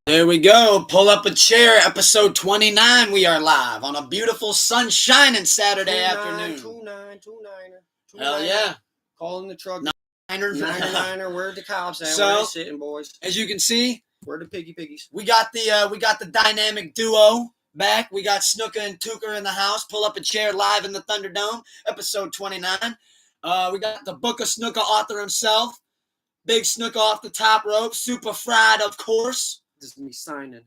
There we go. Pull up a chair. Episode 29. We are live on a beautiful, sun-shining Saturday afternoon. 2-9. Hell yeah. Calling the truck. Niner. Where the cops at? So, where they sitting, boys? As you can see, Where the piggies? we got the dynamic duo back. We got Snooka and Tuker in the house. Pull up a chair live in the Thunderdome. Episode 29. We got the Book of Snooka author himself. Big Snooka off the top rope. Super fried, of course. This is me signing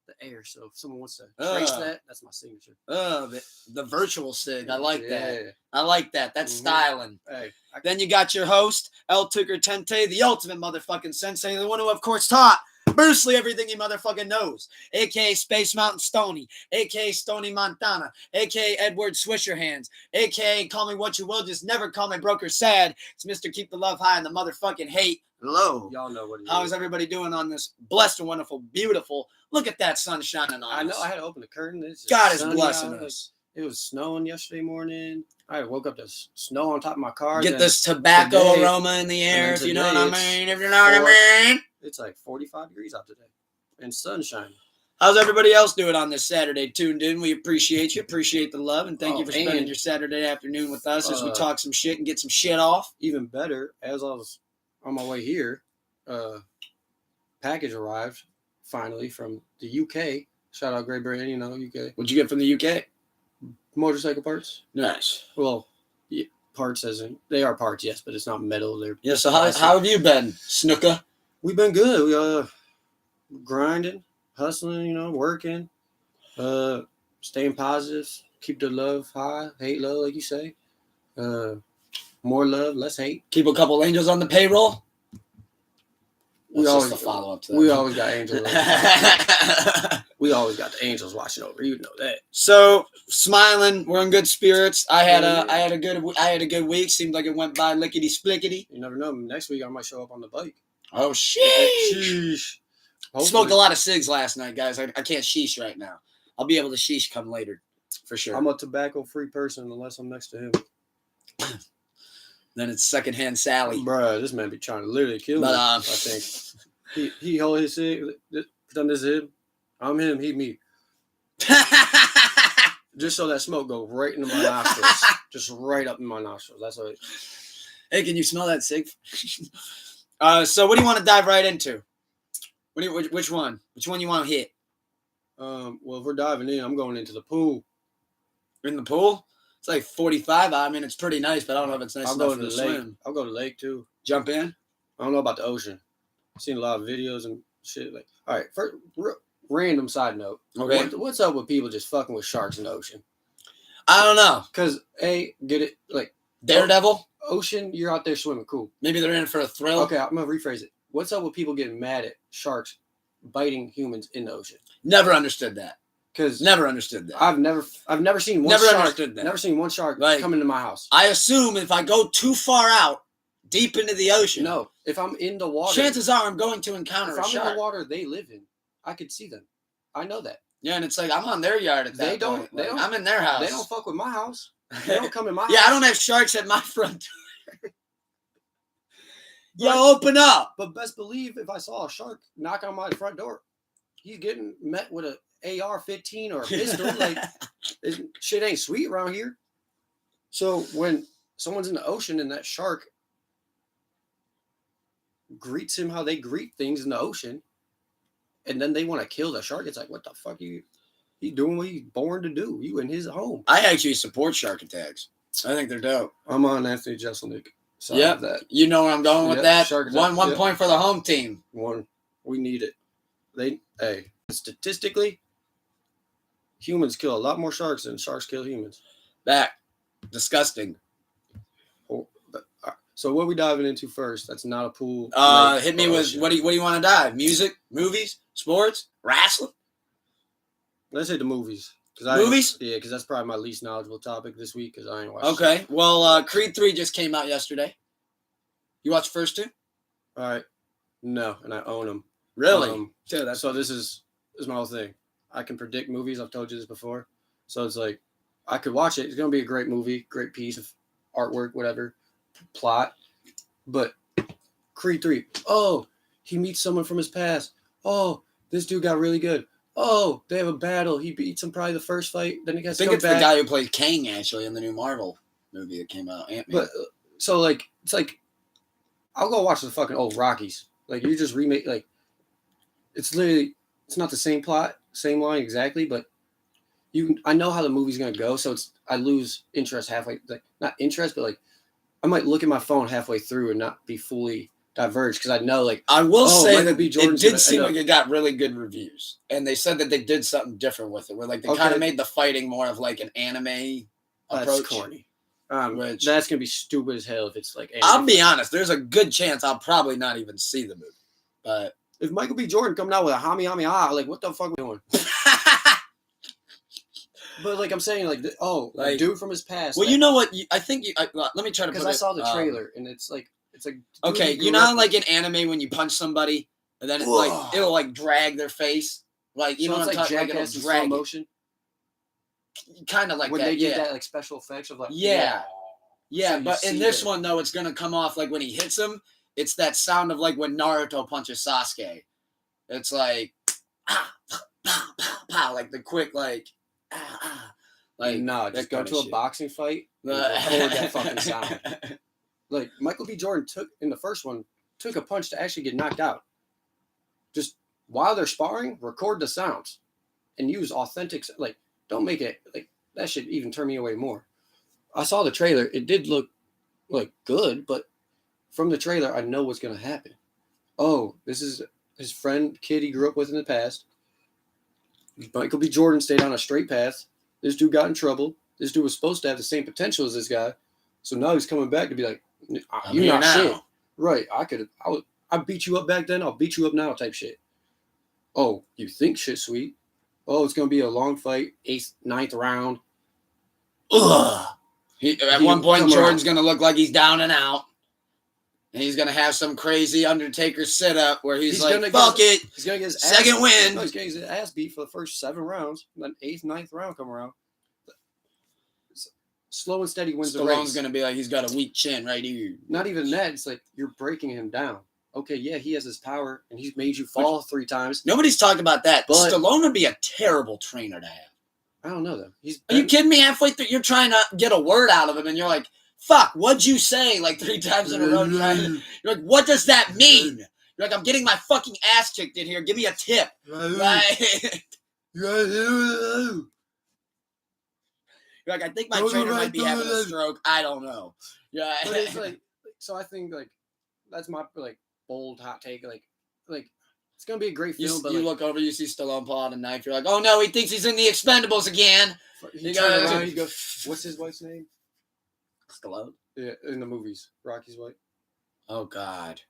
the air. So if someone wants to trace that, that's my signature. The virtual sig. I like Yeah. that. I like that. That's styling. Hey, Then you got your host, El Tucker Tente, the ultimate motherfucking sensei, the one who, of course, taught Bruce Lee everything he motherfucking knows, a.k.a. Space Mountain Stoney, a.k.a. Stony Montana, a.k.a. Edward Swisherhands, a.k.a. call me what you will, just never call me broke or sad. It's Mr. Keep the Love High and the motherfucking hate low. y'all know what it is. How is everybody doing on this blessed and wonderful, beautiful, look at that sun shining on us. I know I had to open the curtain. God is blessing us. It was snowing yesterday morning. I woke up to snow on top of my car. Get this tobacco aroma in the air, if you know what I mean. If you know what I mean. It's like 45 degrees out today and sunshine. How's everybody else doing on this Saturday tuned in? We appreciate you. Appreciate the love. And thank you for spending your Saturday afternoon with us as we talk some shit and get some shit off. Even better, as I was on my way here, package arrived finally from the UK. Shout out Great Britain, UK. What'd you get from the UK? Motorcycle parts. Nice. Well, yeah, parts as in, they are parts, yes, but it's not metal. They're so how have you been, Snooka? We've been good. We grinding, hustling, working, staying positive, keep the love high, hate low, like you say. More love, less hate. Keep a couple angels on the payroll. We always follow up to that. We always got angels. We always got the angels watching over. You know that. So smiling, we're in good spirits. I had a good week. Seemed like it went by lickety splickety. You never know. Next week I might show up on the bike. Oh sheesh! Hopefully. Smoked a lot of cigs last night, guys. I can't sheesh right now. I'll be able to sheesh come later, for sure. I'm a tobacco-free person unless I'm next to him. Then it's secondhand Sally. Bruh, this man be trying to literally kill me. I think he hold his cig. Pretend this is him. I'm him. He me. Just so that smoke go right into my nostrils. Just right up in my nostrils. That's what. Hey, can you smell that cig? So what do you want to dive right into? Which one? Which one you want to hit? Well, if we're diving in, I'm going into the pool. In the pool? It's like 45. I mean, it's pretty nice, but I don't know if it's nice I'll enough go for to the the lake. swim. I'll go to the lake too. Jump in? I don't know about the ocean. I've seen a lot of videos and shit. Like, all right, first, random side note. Okay. What's up with people just fucking with sharks in the ocean? I don't know. Because, get it? Like, Daredevil? Ocean, you're out there swimming, cool. Maybe they're in for a thrill. Okay, I'm going to rephrase it. What's up with people getting mad at sharks biting humans in the ocean? Never understood that. Because never understood that. I've never seen one never shark. Understood that. Never seen one shark like, come into my house. I assume if I go too far out, deep into the ocean. No, if I'm in the water. Chances are I'm going to encounter a shark. If I'm in the water they live in, I could see them. I know that. Yeah, and it's like I'm on their yard at that point. I'm in their house. They don't fuck with my house. They don't come in my house. Yeah, I don't have sharks at my front door. Yo, open up. But best believe if I saw a shark knock on my front door, he's getting met with an AR-15 or a pistol. Like, shit ain't sweet around here. So when someone's in the ocean and that shark greets him how they greet things in the ocean, and then they want to kill the shark, it's like, what the fuck he doing what he's born to do? You in his home. I actually support shark attacks. I think they're dope. I'm on Anthony Jeselnik. Yeah, you know where I'm going with that. One point for the home team. We need it. Statistically, humans kill a lot more sharks than sharks kill humans. Disgusting. So what are we diving into first? That's not a pool. Hit me with what do you want to dive? Music, movies, sports, wrestling? Let's hit the movies. Movies? Yeah, because that's probably my least knowledgeable topic this week because I ain't watched. Okay. It. Well, Creed 3 just came out yesterday. You watched the first two? All right. No, and I own them. Really? So this is my whole thing. I can predict movies. I've told you this before. So it's like I could watch it. It's gonna be a great movie, great piece of artwork, whatever, plot. But Creed 3. Oh, he meets someone from his past. Oh, This dude got really good. Oh, they have a battle. He beats him probably the first fight. Then he I gets think come it's back. the guy who played Kang actually in the new Marvel movie that came out. Ant-Man. But so like it's like I'll go watch the fucking old Rockies. Like you just remake like it's literally it's not the same plot, same line exactly, but I know how the movie's gonna go, so I lose interest halfway. Like not interest, but like I might look at my phone halfway through and not be fully diverged because I know like I will say Michael that B. it Jordan's did gonna seem end like up- it got really good reviews, and they said that they did something different with it, where like they Okay. kind of made the fighting more of like an anime That's approach. corny. Which That's gonna be stupid as hell if it's like. I'll be honest, there's a good chance I'll probably not even see the movie, but if Michael B. Jordan coming out with a hami hami like what the fuck are we doing? But like I'm saying, like Like- dude from his past. well, you know what? I think let me try to put because it. I saw the trailer and it's like Okay, you know how, like in anime when you punch somebody and then it'll like drag their face, like you so know it's what I'm like talking like Jackass in it'll slow drag motion kind of like when that. they did Yeah, that like special effects of like yeah. So you but in see this the- one though, it's gonna come off like when he hits him. It's that sound of like when Naruto punches Sasuke. It's like pow, pow, pow, pow, like the quick like like no, that just go kinda to a shit. boxing fight and record that fucking sound. Like Michael B. Jordan took in the first one took a punch to actually get knocked out. Just while they're sparring, record the sounds and use authentic. Like don't make it like that should even turn me away more. I saw the trailer. It did look like good, but from the trailer, I know what's gonna happen. Oh, this is his friend, kid he grew up with in the past. Michael B. Jordan stayed on a straight path. This dude got in trouble. This dude was supposed to have the same potential as this guy, so now he's coming back to be like, I'm "You're here not now." shit." Right? I beat you up back then. I'll beat you up now, type shit. Oh, you think shit sweet? Oh, it's gonna be a long fight, 8th, 9th round. Ugh. At He- one point, come Jordan's around. going to look like he's down and out. And he's going to have some crazy Undertaker sit up where he's like, gonna fuck get- it. He's gonna get his Second ass, win. No, he's getting his ass beat for the first 7 rounds. And then 8th, 9th round come around. Slow and steady wins the Stallone's race. going to be like, he's got a weak chin right here. Not even that. It's like you're breaking him down. Okay, yeah, he has his power, and he's made you fall 3 times. Nobody's talking about that. But- Stallone would be a terrible trainer to have. I don't know though. He's Are you kidding me? Halfway through, you're trying to get a word out of him, and you're like, fuck, what'd you say? Like 3 times in a row. You're like, what does that mean? You're like, I'm getting my fucking ass kicked in here. Give me a tip. Like, you're like, I think my trainer might be having a stroke. I don't know. Yeah. But it's like, so I think like that's my like bold hot take. Like it's gonna be a great You, film. But you like, look over, you see Stallone pull out a knife. You're like, oh no, he thinks he's in the Expendables again. he you turned goes- around. He goes, "What's his wife's name?" Stallone? Yeah, in the movies, Rocky's wife. Oh God.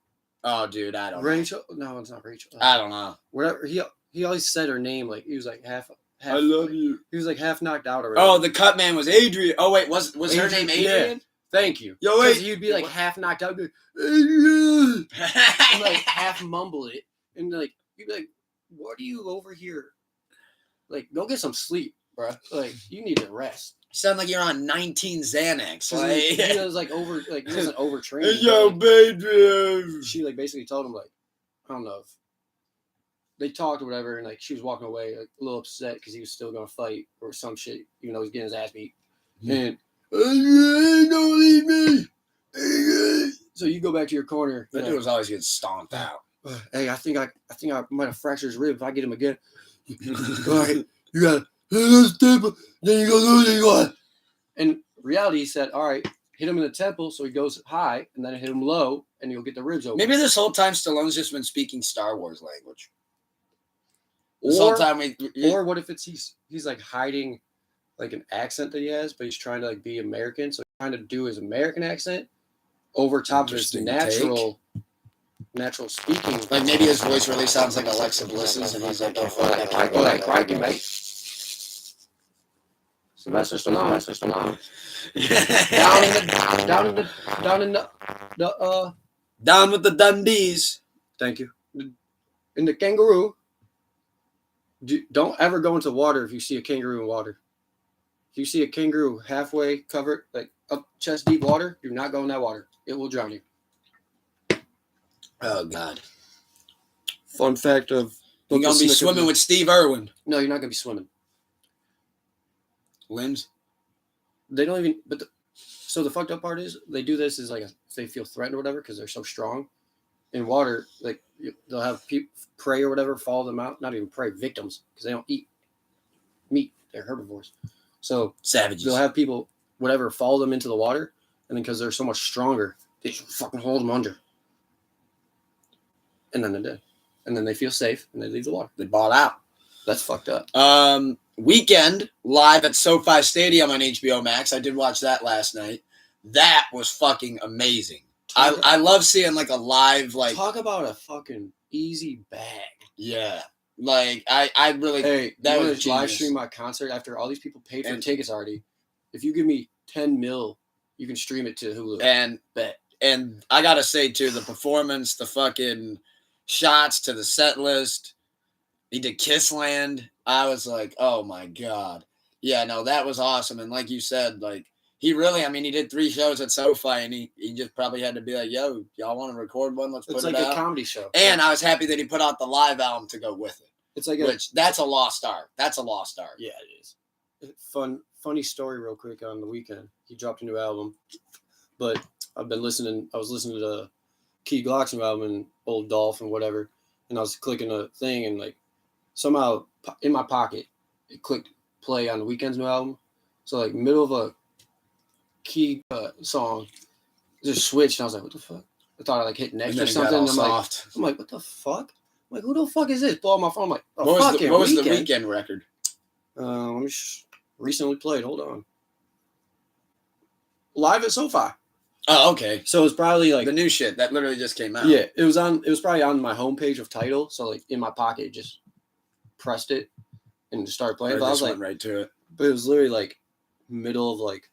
Oh dude, I don't know. Rachel? No, it's not Rachel. I don't know. Whatever. He always said her name like he was like half. you. He was like half knocked out already. Oh, the cut man was Adrian. Oh wait, was her Adrian, name yeah. Adrian? Thank you. Yo, 'Cause wait. he'd be like half knocked out, be like, "Adrian!" and like half mumble it, and like you'd be like, "What are you over here? Like, go get some sleep, bro. Like, you need to rest." Sound like you're on 19 Xanax. 'Cause Like, he was like he wasn't overtrained. Hey, yo, baby. She like basically told him like, I don't know if they talked or whatever, and like she was walking away like a little upset because he was still gonna fight or some shit, even though he's getting his ass beat. And don't leave me. So you go back to your corner. That you dude know, was always getting stomped out. Hey, I think I might have fractured his rib if I get him again. All right, you gotta then you go losing one. In reality, he said, all right, hit him in the temple so he goes high, and then hit him low, and you'll get the ribs open. Maybe this whole time Stallone's just been speaking Star Wars language. This whole Or, time or what if it's he's like hiding like an accent that he has, but he's trying to like be American, so he's trying to do his American accent over top of his Interesting natural speaking. like maybe his voice really sounds like Alexa Bliss's, and he's like, oh, fuck, I Go like crikey, mate. Sylvester Stallone. down in the Down with the Dundees. thank you. In the kangaroo. Don't ever go into water if you see a kangaroo in water. If you see a kangaroo halfway covered, like up chest deep water, do not go in that water. It will drown you. Oh God. Fun fact of You're going to be swimming with Steve Irwin. No, you're not going to be swimming. Limbs? They don't even, so the fucked up part is they do this is like if they feel threatened or whatever because they're so strong. In water, like they'll have prey or whatever follow them out. Not even prey, victims, because they don't eat meat. They're herbivores. So savages. They'll have people, whatever, follow them into the water, and then because they're so much stronger, they just fucking hold them under. And then they're dead. And then they feel safe, and they leave the water. They bought out. That's fucked up. Weekend, live at SoFi Stadium on HBO Max. I did watch that last night. That was fucking amazing. I love seeing like a live, like, talk about a fucking easy bag. Yeah, like I really that was live stream my concert after all these people paid for tickets already. If you give me 10 mil, you can stream it to Hulu. And I gotta say too, the performance, the fucking shots to the set list. He did Kissland. I was like, oh my god, yeah, no, that was awesome. And like you said, like. He really, I mean, he did 3 shows at SoFi, and he just probably had to be like, yo, y'all want to record one? Let's put it out. It's like a comedy show. And I was happy that he put out the live album to go with it. It's like that's a lost art. That's a lost art. Yeah, it is. Funny story real quick on the weekend. He dropped a new album, but I was listening to the Key Glock's new album and Old Dolph and whatever, and I was clicking a thing, and like somehow in my pocket, it clicked play on the Weeknd's new album. So like middle of a Key song just switched, and I was like, what the fuck? I thought I like hit next or something. I'm like, what the fuck? I'm like, who the fuck is this? Blow on my phone. I'm like, oh, what was the Weeknd record? Let me recently played. Hold on. Live at SoFi. Oh, okay. So it was probably like the new shit that literally just came out. Yeah, it was probably on my homepage of Tidal. So like in my pocket, just pressed it and just started playing. But I was like, right to it. But it was literally like middle of like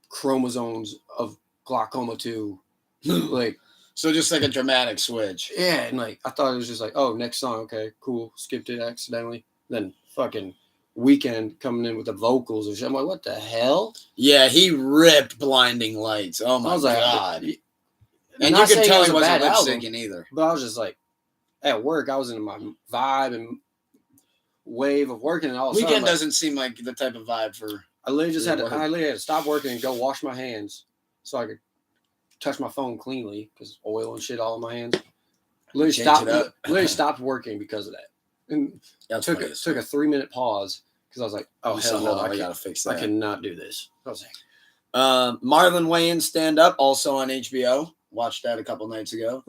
chromosomes of glaucoma 2. Like, so just like a dramatic switch. Yeah, and like I thought it was just like, oh, next song, okay, cool. Skipped it accidentally. Then fucking Weeknd coming in with the vocals and shit. I'm like, what the hell? Yeah, he ripped Blinding Lights. Oh my god. And you could tell he wasn't lip syncing either. But I was just like, at work, I was in my vibe and wave of working, and all of a sudden, Weeknd doesn't seem like the type of vibe for. I literally had to stop working and go wash my hands so I could touch my phone cleanly because oil and shit all in my hands. Literally stopped working because of that. And took a 3-minute pause because I was like, oh, hell no, I gotta fix that. I cannot do this. I was like, Marlon Wayans stand up, also on HBO. Watched that a couple nights ago.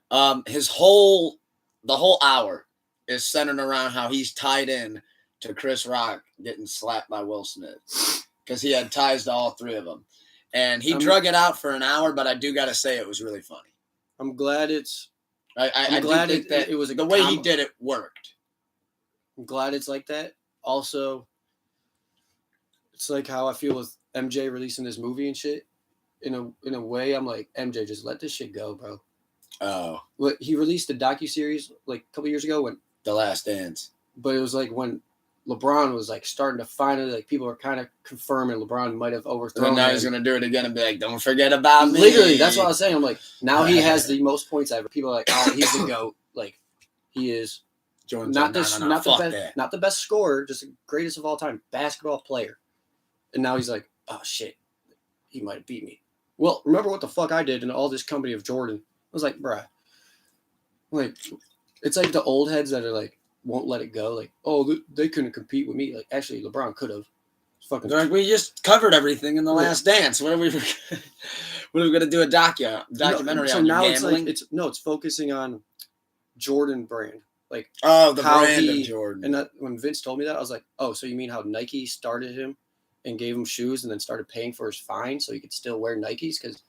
The whole hour is centered around how he's tied in to Chris Rock getting slapped by Will Smith because he had ties to all 3 of them. And he drug it out for an hour, but I do got to say it was really funny. I'm glad it's. I'm glad it was the way he did it worked. I'm glad it's like that. Also, it's like how I feel with MJ releasing this movie and shit. In a way, I'm like, MJ, just let this shit go, bro. Oh. What he released a docuseries like a couple years ago when The Last Dance. But it was like when LeBron was like starting to finally, like people were kind of confirming LeBron might have overthrown him. Now he's gonna do it again and be like, "Don't forget about me." Literally, that's what I was saying. I'm like, now he has the most points ever. People are like, "Oh, he's the GOAT." Like, he is not the best scorer, just the greatest of all time basketball player. And now he's like, "Oh shit, he might have beat me." Well, remember what the fuck I did in all this company of Jordan? I was like, bruh, like it's like the old heads that are like. Won't let it go. Like, oh, they couldn't compete with me. Like, actually, LeBron could have. Fucking. Like, we just covered everything in The Last Dance. What are we gonna do? A documentary on now gambling? It's focusing on Jordan brand. Like, the brand of Jordan. And when Vince told me that, I was like, oh, so you mean how Nike started him and gave him shoes and then started paying for his fine so he could still wear Nikes because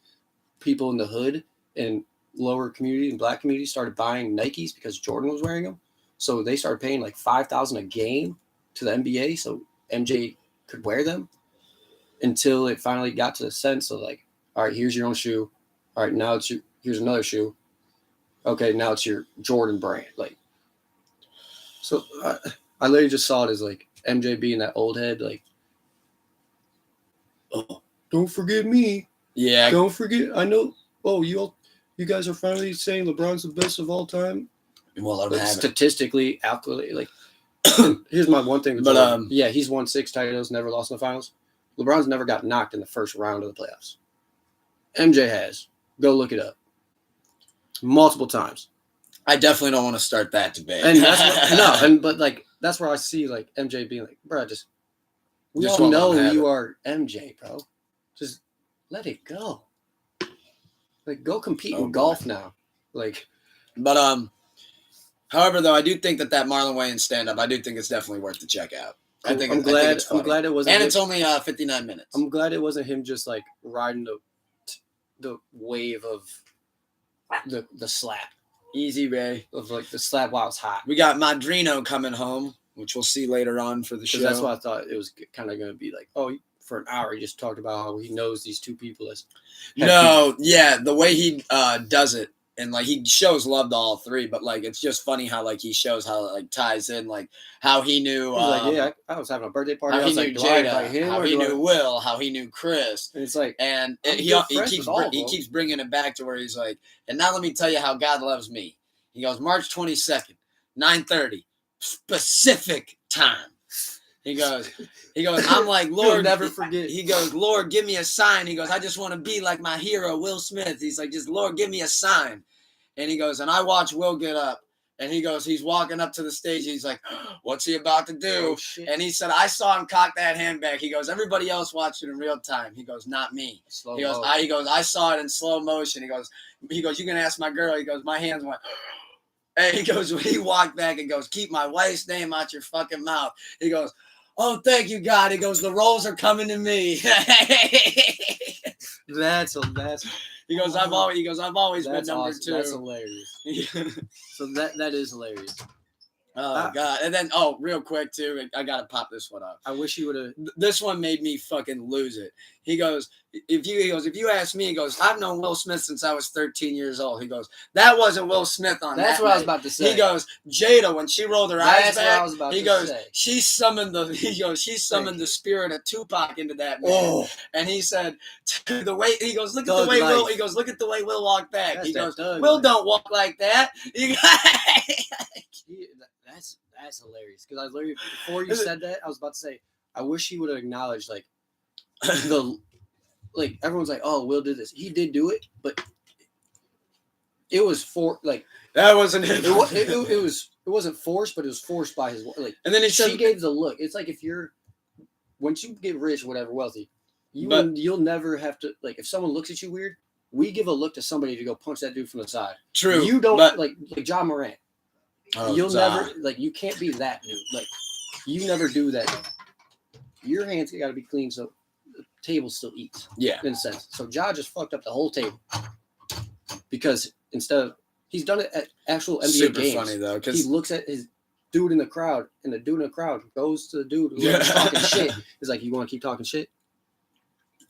people in the hood and lower community and black community started buying Nikes because Jordan was wearing them. So they started paying like $5,000 a game to the NBA so MJ could wear them until it finally got to the sense of like, all right, here's your own shoe. All right, now here's another shoe. Okay, now it's your Jordan brand. Like, so I literally just saw it as like MJ being that old head, like, oh, don't forget me. Yeah. Don't forget. I know. Oh, you guys are finally saying LeBron's the best of all time. Well, I don't have it. Statistically, like here's my one thing. But yeah, he's won 6 titles, never lost in the finals. LeBron's never got knocked in the first round of the playoffs. MJ has. Go look it up. Multiple times. I definitely don't want to start that debate. And that's but like that's where I see like MJ being like, bro, we all know you are MJ, bro. Just let it go. Like go compete in golf now. Like, but however, though, I do think that Marlon Wayans stand-up, I do think it's definitely worth the check out. I'm glad it wasn't. And it's only 59 minutes. I'm glad it wasn't him just like riding the wave of the slap. Easy, Ray. Of like the slap while it's hot. We got Madrino coming home, which we'll see later on for the show. That's why I thought it was kind of going to be like, for an hour he just talked about how he knows these 2 people. The way he does it. And, like, he shows love to all 3, but, like, it's just funny how, like, he shows how it, like, ties in, like, how he knew. Like, I was having a birthday party. How he knew Jada, how he knew Will, how he knew Chris. And it's like, and he keeps bringing it back to where he's like, and now let me tell you how God loves me. He goes, March 22nd, 9:30, Pacific time. He goes, I'm like, Lord, you'll never forget. He goes, Lord, give me a sign. He goes, I just want to be like my hero, Will Smith. He's like, just Lord, give me a sign. And he goes, and I watch Will get up. And he goes, he's walking up to the stage. He's like, what's he about to do? Oh, and he said, I saw him cock that hand back. He goes, everybody else watched it in real time. He goes, not me. He goes, I saw it in slow motion. He goes, you can ask my girl. He goes, my hands went. And he goes, when he walked back and goes, keep my wife's name out your fucking mouth. He goes, oh, thank you, God. He goes, the roles are coming to me. That's He goes, I've always been number 2. That's hilarious. So that is hilarious. Oh God! And then, real quick too, I gotta pop this one up. I wish he would have. This one made me fucking lose it. He goes, if you ask me, he goes, I've known Will Smith since I was 13 years old. He goes, that wasn't Will Smith on that. That's what I was about to say. He goes, Jada, when she rolled her eyes back, what I was about he to goes, say. she summoned the spirit of Tupac into that man. Oh. And he said, the way he goes, look at the way Will. He goes, look at the way Will walked back. He goes, Will don't walk like that. That's hilarious because I was literally before you said that I was about to say I wish he would have acknowledged like everyone's like, oh, Will did this. He did do it, but it was that wasn't him. It wasn't forced, but it was forced by his like. And then she gave the look. It's like once you get rich, whatever, wealthy, you'll never have to like if someone looks at you weird. We give a look to somebody to go punch that dude from the side. True. You don't like John Morant. You'll never you can't be that dude. Like you never do that. Your hands got to be clean so the table still eats. Yeah, in a sense. So Ja just fucked up the whole table because instead of he's done it at actual NBA super games. Funny though, because he looks at his dude in the crowd, and the dude in the crowd goes to the dude who's talking shit. He's like, "You want to keep talking shit?"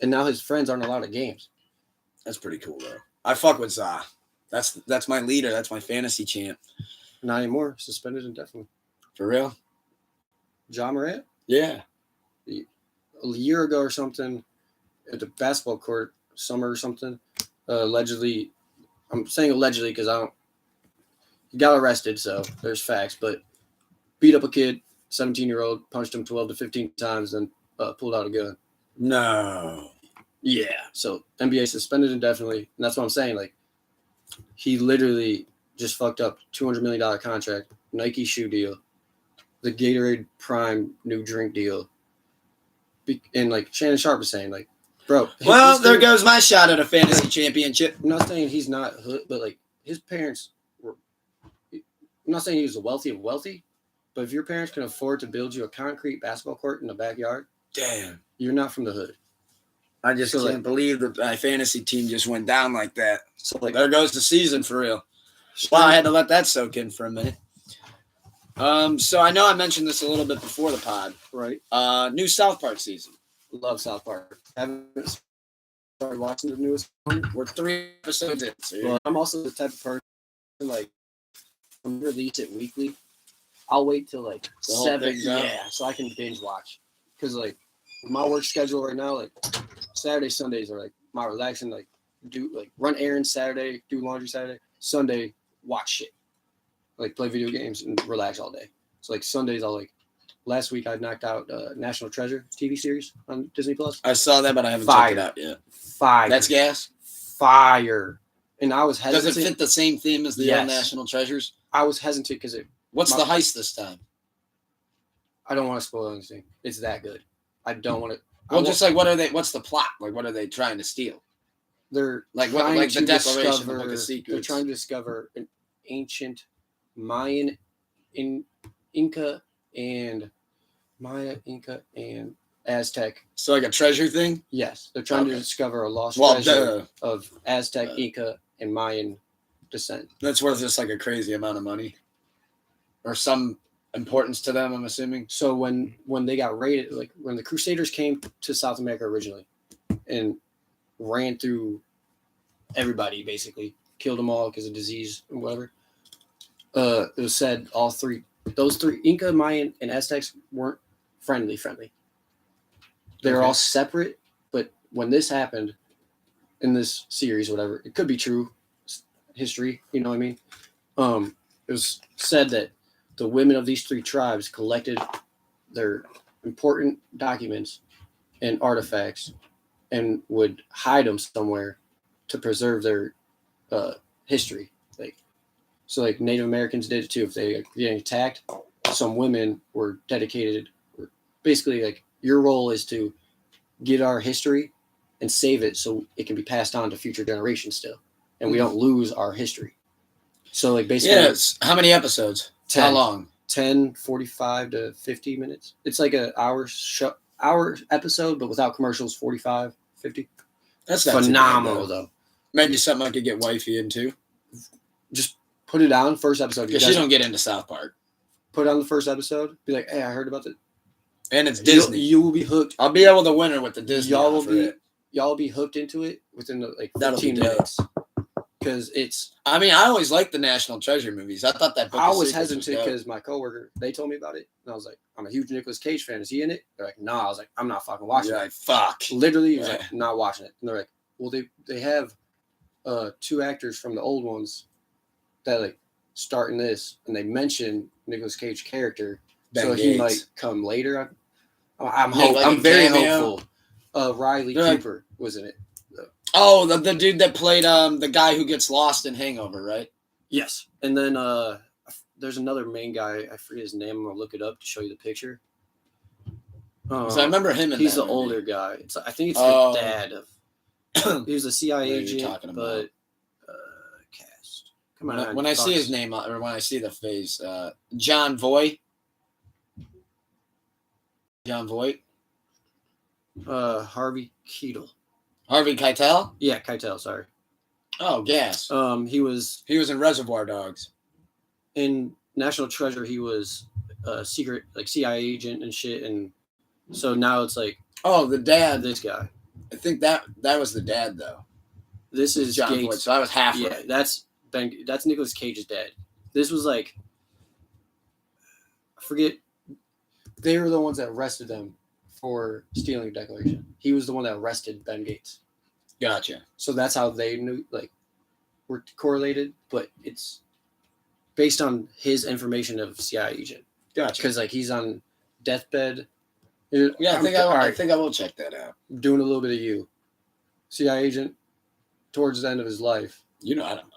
And now his friends aren't allowed at games. That's pretty cool though. I fuck with Za. That's my leader. That's my fantasy champ. Not anymore. Suspended indefinitely. For real? Ja Morant? Yeah. A year ago or something, at the basketball court, summer or something, allegedly, I'm saying allegedly because he got arrested, so there's facts, but beat up a kid, 17-year-old, punched him 12 to 15 times, then pulled out a gun. No. Yeah. So NBA suspended indefinitely, and that's what I'm saying. Like, he literally just fucked up $200 million contract, Nike shoe deal, the Gatorade Prime new drink deal. And like Shannon Sharp was saying, like, bro. Well, there goes my shot at a fantasy championship. I'm not saying he's not hood, but like his parents were. I'm not saying he was the wealthy of wealthy, but if your parents can afford to build you a concrete basketball court in the backyard, damn, you're not from the hood. I just can't believe that my fantasy team just went down like that. So like, there goes the season for real. Wow, I had to let that soak in for a minute. So I know I mentioned this a little bit before the pod. Right. New South Park season. Love South Park. Haven't started watching the newest one. We're 3 episodes in. So well, I'm also the type of person like when we release it weekly, I'll wait till like 7, so I can binge watch. Because like my work schedule right now, like Saturday, Sundays are like my relaxing, like do like run errands Saturday, do laundry Saturday, Sunday watch shit. like play video games and relax all day. So like Sundays, I'll like. Last week I knocked out National Treasure TV series on Disney Plus. I saw that, but I haven't checked it out yet. Fire. That's gas. Fire. And I was hesitant. Does it fit the same theme as the old National Treasures? I was hesitant because it. What's the heist this time? I don't want to spoil anything. It's that good. I don't want to. Well, just like what are they? What's the plot? Like what are they trying to steal? They're like what? Like the Declaration of the Book of Secrets. They're trying to discover an ancient Mayan, Inca, and Aztec. So like a treasure thing? Yes. They're trying to discover a lost treasure of Aztec, Inca, and Mayan descent. That's worth just like a crazy amount of money. Or some importance to them, I'm assuming. So when they got raided, like when the Crusaders came to South America originally and ran through everybody, basically, killed them all because of disease and whatever, it was said those three, Inca, Mayan, and Aztecs, weren't friendly. They're all separate, but when this happened in this series, whatever, it could be true history, you know what I mean? It was said that the women of these three tribes collected their important documents and artifacts and would hide them somewhere to preserve their history. Like Native Americans did it too. If they get attacked, some women were dedicated. Basically, like your role is to get our history and save it so it can be passed on to future generations still, and we don't lose our history. So like basically, yes. How many episodes? 10, how long? 10, 45 to 50 minutes. It's like an hour episode, but without commercials. 45, 50. That's phenomenal though. Maybe something I could get wifey into. Just put it on first episode. Because she don't get into South Park. Put on the first episode. Be like, hey, I heard about it. And it's Disney. You will be hooked. I'll be able to win her with the Disney. Y'all will be hooked into it within like 15 minutes. Because it's. I mean, I always liked the National Treasure movies. I thought that book. I was hesitant because my coworker, they told me about it, and I was like, I'm a huge Nicolas Cage fan. Is he in it? They're like, nah. I was like, I'm not fucking watching it. Like, fuck. Literally, he was like, not watching it. And they're like, well, they have 2 actors from the old ones that like start in this, and they mention Nicolas Cage character, so he might come later. I'm very hopeful. Riley Cooper was in it. Oh, the dude that played the guy who gets lost in Hangover, right? Yes. And then there's another main guy. I forget his name. I'm gonna look it up to show you the picture. So I remember him. He's the older guy. I think it's the dad of. He was a CIA agent, but cast. Come on. When I see his name or when I see the face, John Voight. John Voight. Harvey Keitel. Harvey Keitel? Yeah, Keitel, sorry. Oh, gas. He was in Reservoir Dogs. In National Treasure, he was a secret like CIA agent and shit, and so now it's like the dad. This guy. I think that was the dad though. This is John Voight, so I was half right. That's Nicolas Cage's dad. This was like I forget. They were the ones that arrested them for stealing a declaration. He was the one that arrested Ben Gates. Gotcha. So that's how they knew, like, were correlated, but it's based on his information of CIA agent. Gotcha. Because like he's on deathbed. Yeah, I think I will check that out. Doing a little bit of you, CIA agent, towards the end of his life. You know, I don't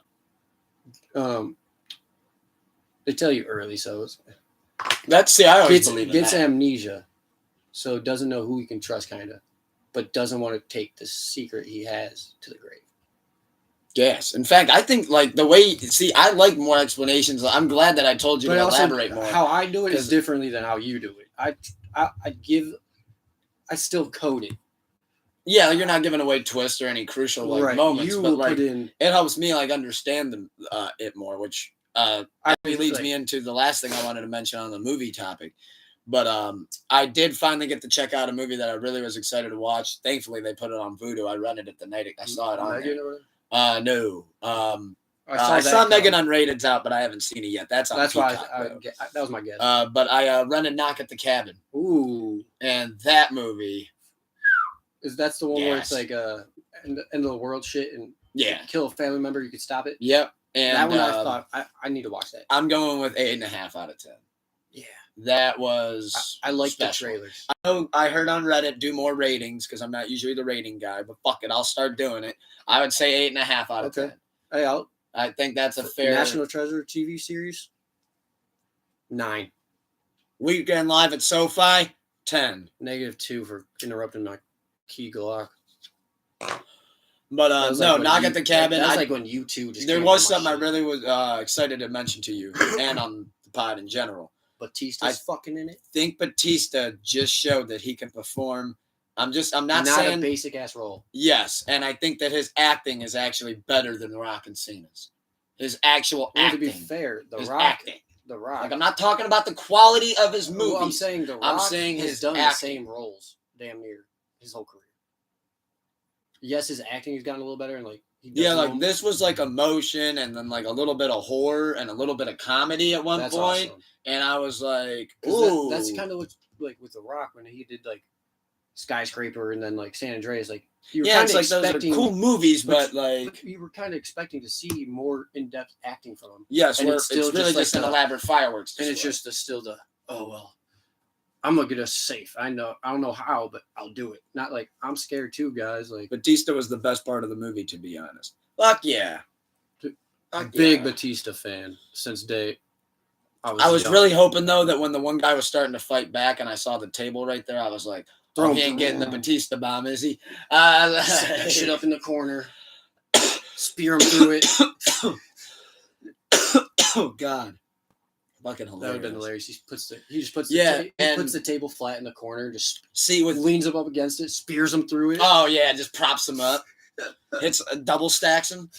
know. They tell you early, so I always believe in gets that. amnesia. So doesn't know who he can trust, kind of, but doesn't want to take the secret he has to the grave. Yes. In fact, I think like the way I like more explanations. I'm glad that I told you to elaborate more. How I do it is differently than how you do it. I still code it. Yeah, you're not giving away twists or any crucial moments, but like it helps me like understand it more, which leads me into the last thing I wanted to mention on the movie topic. But I did finally get to check out a movie that I really was excited to watch. Thankfully, they put it on Vudu. I rented it the night I saw it on there. No. I saw Megan Unrated's out, but I haven't seen it yet. That's Peacock, why that was my guess. But I rented Knock at the Cabin. Ooh. And that movie. That's the one where it's like end of the world shit and kill a family member, you could stop it? Yep. And that one I thought I need to watch that. I'm going with 8.5 out of 10. Yeah, that was I like the special. trailers. I heard on Reddit do more ratings because I'm not usually the rating guy, but fuck it, I'll start doing it. I would say 8.5 out of 10. Hey, I think that's a fair. National Treasure TV series. 9. Weekend Live at SoFi. 10. -2 for interrupting my key Glock. But no, Knock at the Cabin. That was like when U2 just. There was something I really was excited to mention to you and on the pod in general. Batista's fucking in it. I think Batista just showed that he can perform. I'm not saying a basic ass role. Yes, and I think that his acting is actually better than The Rock and Cena's. His actual acting. To be fair, The Rock. Acting. The Rock. Like, I'm not talking about the quality of his movies. Well, I'm saying The Rock has done the same roles damn near his whole career. Yes, his acting has gotten a little better, and like this was like emotion, and then like a little bit of horror and a little bit of comedy at one point, awesome. And I was like, "Ooh!" That's kind of what like with The Rock when he did like Skyscraper and then like San Andreas, like you were it's like those are cool movies, but you were kind of expecting to see more in-depth acting from him. Yes, and it's really just an elaborate fireworks display. And it's just I'm gonna get us safe. I don't know how, but I'll do it. Not like I'm scared too, guys. Like Batista was the best part of the movie, to be honest. Fuck yeah. Big Batista fan since day. I was really hoping though that when the one guy was starting to fight back and I saw the table right there, I was like, he ain't getting the Batista bomb, is he? Set shit up in the corner. Spear him through it. Oh God. Fucking hilarious. That would have been hilarious. He just puts the table flat in the corner, leans up against it, spears him through it. Oh yeah, just props him up. Hits double stacks him.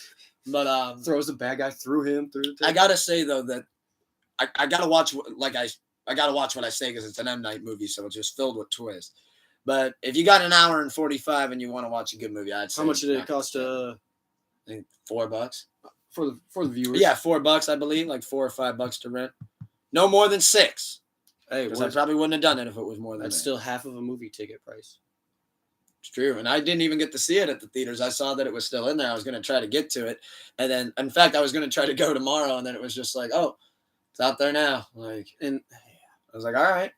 But throws the bad guy through him through the table. I gotta say though that I gotta watch I gotta watch what I say because it's an M. Night movie, so it's just filled with twists. But if you got an hour and 45 and you want to watch a good movie, I'd say. How much did it cost? I think $4 for the viewers. Yeah, $4, I believe, like $4 or $5 to rent. No more than $6. Hey, because I probably wouldn't have done it if it was more than that. That's still half of a movie ticket price. It's true, and I didn't even get to see it at the theaters. I saw that it was still in there. I was going to try to get to it, and then, in fact, I was going to try to go tomorrow, and then it was just like, oh, it's out there now. And I was like, all right,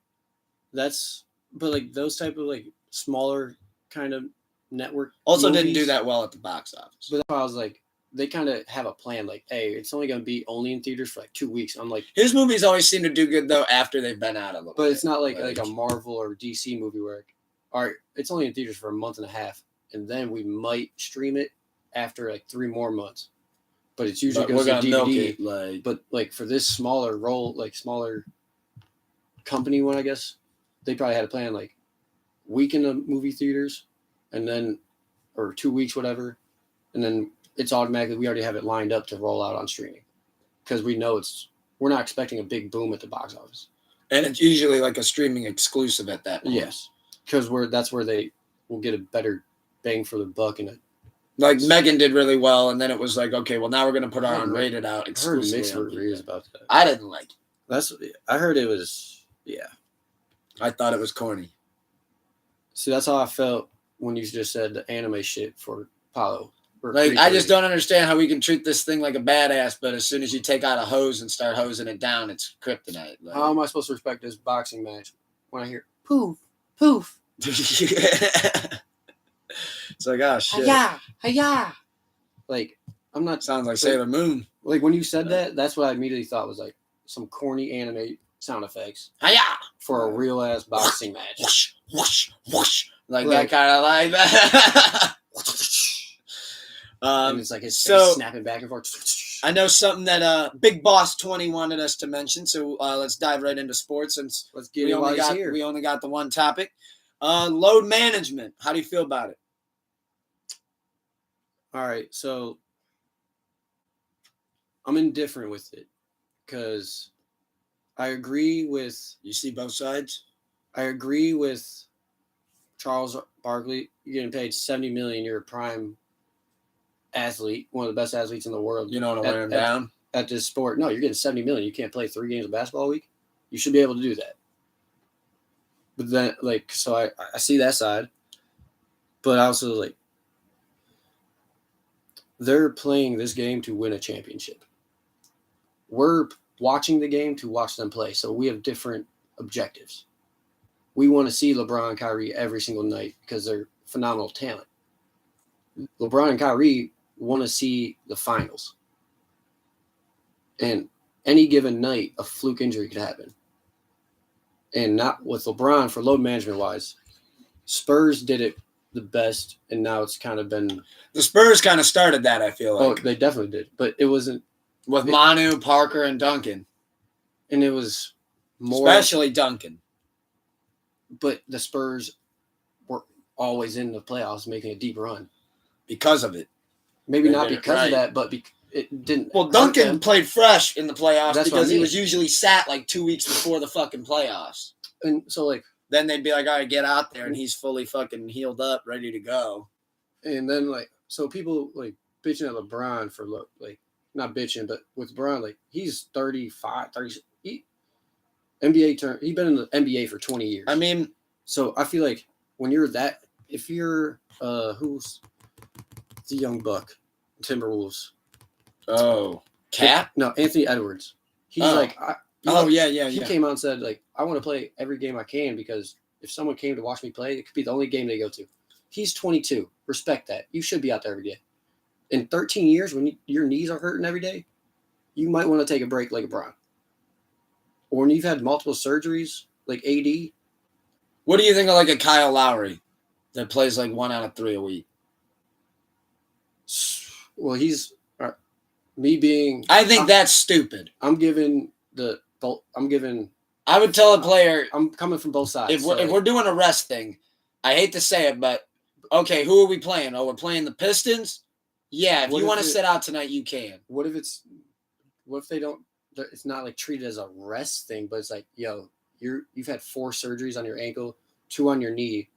but like those type of like smaller kind of network also movies, didn't do that well at the box office. But that's why I was like, they kind of have a plan. Like, hey, it's only going to be only in theaters for like 2 weeks. I'm like, his movies always seem to do good though after they've been out a little. But it's not like a Marvel or DC movie where, all right, it's only in theaters for a month and a half, and then we might stream it after like 3 more months. But it's usually goes to DVD. But like for this smaller company one, I guess they probably had a plan like week in the movie theaters, and then or 2 weeks, whatever, and then it's automatically we already have it lined up to roll out on streaming because we know we're not expecting a big boom at the box office, and it's usually like a streaming exclusive at that point. Yes, because that's where they will get a better bang for the buck in it. Like Megan did really well, and then it was like, okay, well now we're gonna put our unrated out exclusively. I heard mixed reviews about that. I didn't like it. I heard it was I thought it was corny. See, that's how I felt when you just said the anime shit for Apollo. Like, I just don't understand how we can treat this thing like a badass, but as soon as you take out a hose and start hosing it down, it's kryptonite. Like, how am I supposed to respect this boxing match when I hear poof, poof? It's like, oh shit. Hiya. Like, I'm not. Sounds like Sailor Moon. Like, when you said that, that's what I immediately thought was like some corny anime sound effects. Hiya! For a real ass boxing match. Whoosh, whoosh, whoosh. Like that kind of like that. And it's like his face snapping back and forth. I know something that Big Boss 20 wanted us to mention, so let's dive right into sports since we only got the one topic. Load management. How do you feel about it? All right, so I'm indifferent with it because I agree with. You see both sides? I agree with Charles Barkley. You're getting paid $70 million. You're a prime athlete, one of the best athletes in the world. You don't want to wear him down at this sport. No, you're getting $70 million. You can't play 3 games of basketball a week. You should be able to do that. But then, like, so I see that side, but I also like they're playing this game to win a championship. we're watching the game to watch them play. So we have different objectives. We want to see LeBron and Kyrie every single night because they're phenomenal talent. LeBron and Kyrie want to see the finals. And any given night, a fluke injury could happen. And not with LeBron for load management wise. Spurs did it the best, and now it's kind of been. The Spurs kind of started that, I feel like. Oh, they definitely did. But it wasn't. With Manu, Parker, and Duncan. And it was more. Especially Duncan. But the Spurs were always in the playoffs making a deep run. Because of it. Maybe not because of that, but it didn't. Well, Duncan played fresh in the playoffs because he was usually sat like 2 weeks before the fucking playoffs. And so, like. Then they'd be like, all right, get out there, and he's fully fucking healed up, ready to go. And then, like, so people, like, bitching at LeBron for, like, not bitching, but with LeBron, like, he's 35, 30. He's been in the NBA for 20 years. I mean. So I feel like when you're that, if you're, who's the young buck, Timberwolves? Oh. Cat? No, Anthony Edwards. He's He came out and said, like, I want to play every game I can because if someone came to watch me play, it could be the only game they go to. He's 22. Respect that. You should be out there every day. In 13 years, when your knees are hurting every day, you might want to take a break like LeBron. Or when you've had multiple surgeries, like AD. What do you think of, like, a Kyle Lowry that plays, like, 1 out of 3 a week? Well, me being. I think that's stupid. I would tell a player. I'm coming from both sides. If we're doing a rest thing, I hate to say it, but okay, who are we playing? Oh, we're playing the Pistons? Yeah, if you want to sit out tonight, you can. What if they don't, it's not like treated as a rest thing, but it's like, yo, you've had 4 surgeries on your ankle, 2 on your knee.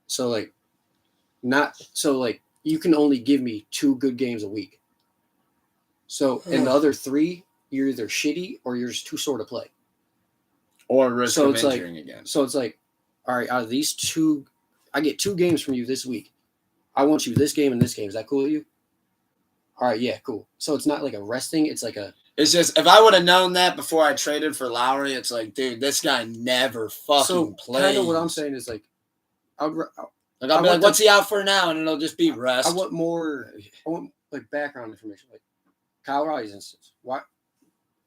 So you can only give me 2 good games a week. So in the other 3, you're either shitty or you're just too sore to play. Or risk of injuring again. So it's like, all right, out of these 2, I get 2 games from you this week. I want you this game and this game. Is that cool with you? All right, yeah, cool. So it's not like a resting. It's like a. It's just, if I would have known that before I traded for Lowry, it's like, dude, this guy never fucking plays. Kind of what I'm saying is like, I'll be like, what's he out for now? And it'll just be rest. I want like background information. Like Kyle Lowry's instance. Why?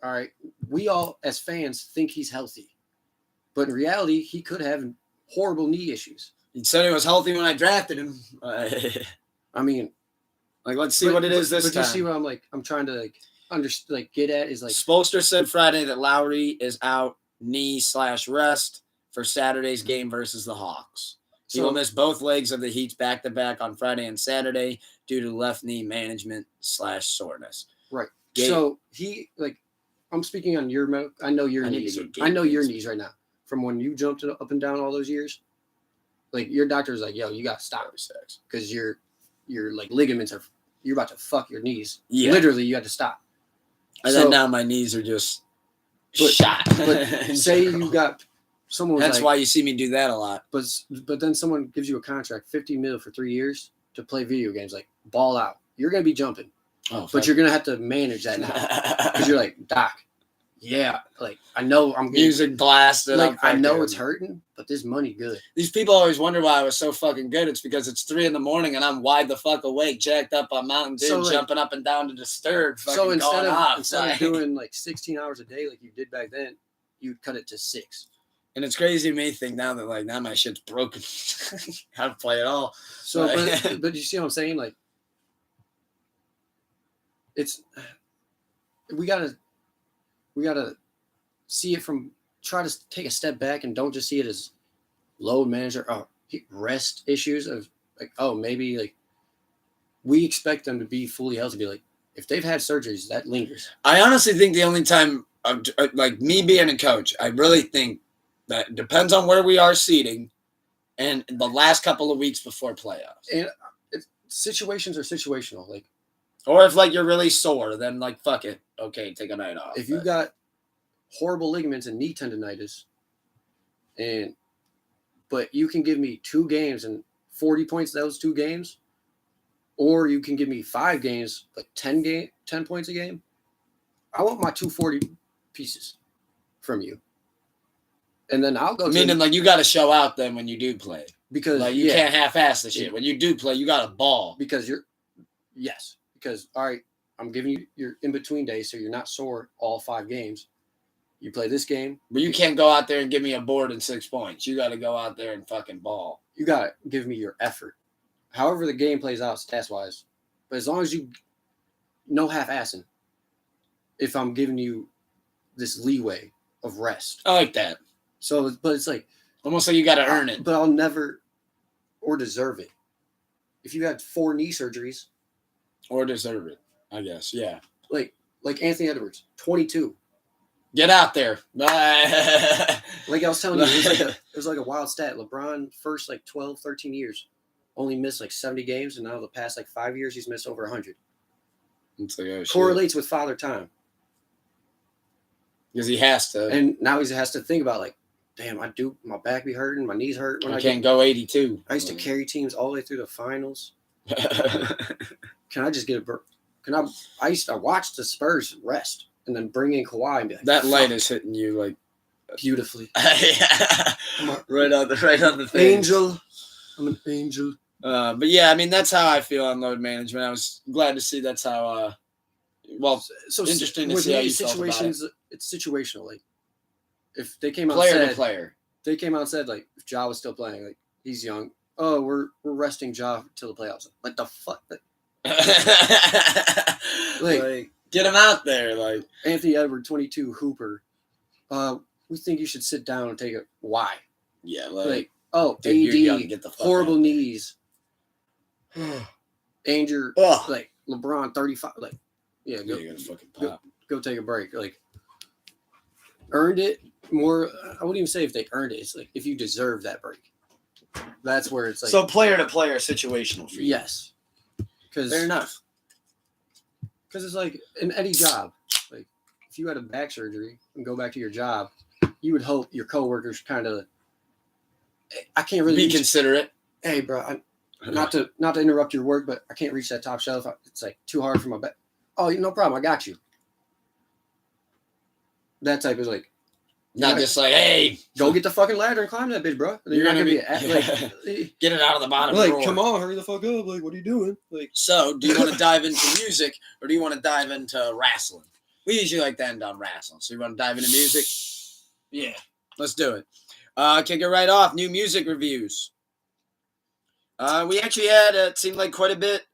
All right, we all as fans think he's healthy. But in reality, he could have horrible knee issues. He said he was healthy when I drafted him. I mean, like, let's see what it is this time. But you see what I'm trying to get at is like. Spoelstra said Friday that Lowry is out knee/rest for Saturday's game versus the Hawks. He will miss both legs of the Heat's back-to-back on Friday and Saturday due to left knee management/soreness. Right. So I'm speaking on your. I know your knees. I know your knees right now. From when you jumped up and down all those years, like your doctor's like, yo, you gotta stop because your like ligaments you're about to fuck your knees. Yeah. Literally, you had to stop. And then now my knees are just shot. But say you got someone. That's why you see me do that a lot. But then someone gives you a contract, $50 million for 3 years to play video games, like ball out. You're gonna be jumping. But you're gonna have to manage that now because you're like, Doc. Yeah, like I know I'm getting, music blasted. Like I know it's hurting, but this money good. These people always wonder why I was so fucking good. It's because it's 3 a.m. and I'm wide the fuck awake, jacked up on Mountain Dew, jumping up and down to disturb. So instead of doing like 16 hours a day like you did back then, you'd cut it to 6. And it's crazy to me think now that like now my shit's broken. How to play it all. So, but you see what I'm saying? Like, we gotta see it from. Try to take a step back and don't just see it as load manager or rest issues of like, oh, maybe like we expect them to be fully healthy. Be like, if they've had surgeries, that lingers. I honestly think the only time, like me being a coach, I really think that depends on where we are seating and the last couple of weeks before playoffs. And situations are situational. Like, or if like you're really sore, then like fuck it. Okay, take a night off. If you got horrible ligaments and knee tendonitis, but you can give me 2 games and 40 points those 2 games, or you can give me 5 games but 10 points a game. I want my 240 pieces from you. And then I'll go Meaning, like, you got to show out then when you do play. because Like, you can't half-ass the shit. When you do play, you got to ball. Because all right, I'm giving you your in-between days so you're not sore all 5 games. You play this game. But you can't go out there and give me a board and 6 points. You got to go out there and fucking ball. You got to give me your effort. However the game plays out stats-wise. But as long as you no half-assing, if I'm giving you this leeway of rest. I like that. So, but it's like almost like you got to earn it. But I'll never or deserve it. If you had 4 knee surgeries. Or deserve it, I guess, yeah. Like Anthony Edwards, 22. Get out there. Like I was telling you, it was like a wild stat. LeBron, first like 12, 13 years, only missed like 70 games, and now the past like 5 years, he's missed over 100. It's like, oh, correlates with Father Time. Because he has to. And now he has to think about like, damn, my back be hurting, my knees hurt. When I can't go 82. I used to carry teams all the way through the finals. Can I just get I used to watch the Spurs rest and then bring in Kawhi and be like, that light is hitting you like beautifully. right on the face. Angel. I'm an angel. But yeah, I mean that's how I feel on load management. I was glad to see that's how so interesting to see how you felt about it. It's situational. Like if they came out player to player. They came out and said like if Ja was still playing, like he's young. Oh, we're resting Ja till the playoffs. What the fuck? Like, get him out there. Like Anthony Edwards, 22, Hooper. We think you should sit down and take it. Why? Yeah, dude, AD, get the fuck horrible out. Knees. Anger, like LeBron, 35. Like, yeah, go, you gotta fucking pop. Go take a break. Like, earned it more. I wouldn't even say if they earned it. It's like if you deserve that break. That's where it's like. So player to player situational for you. Yes. Fair enough. Because it's like in any job. Like if you had a back surgery and go back to your job, you would hope your coworkers kind of. I can't really be considerate. Hey, bro, not to interrupt your work, but I can't reach that top shelf. It's like too hard for my back. Oh, no problem. I got you. That type is like. Not just like, hey, go get the fucking ladder and climb that bitch, bro. You're not gonna be get it out of the bottom. Like, drawer. Come on, hurry the fuck up. Like, what are you doing? Like, so do you want to dive into music or do you want to dive into wrestling? We usually like to end on wrestling. So you want to dive into music? Yeah, let's do it. Kick it right off. New music reviews. We actually had it seemed like quite a bit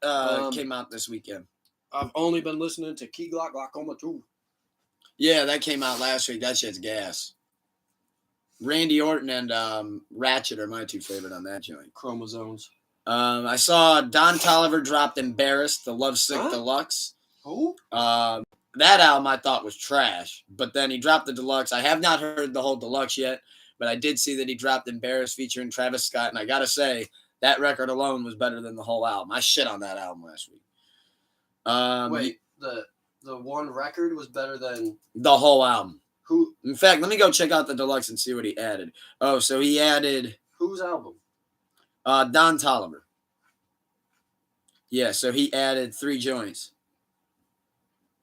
came out this weekend. I've only been listening to Key Glock Glaucoma 2. Yeah, that came out last week. That shit's gas. Randy Orton and Ratchet are my 2 favorite on that joint. Chromosomes. I saw Don Toliver dropped Embarrassed, the Lovesick Deluxe. Who? That album I thought was trash, but then he dropped the deluxe. I have not heard the whole deluxe yet, but I did see that he dropped Embarrassed featuring Travis Scott, and I gotta say, that record alone was better than the whole album. I shit on that album last week. Wait, the one record was better than the whole album. Who? In fact, let me go check out the deluxe and see what he added. Oh, so he added whose album? Don Toliver. Yeah, so he added 3 joints.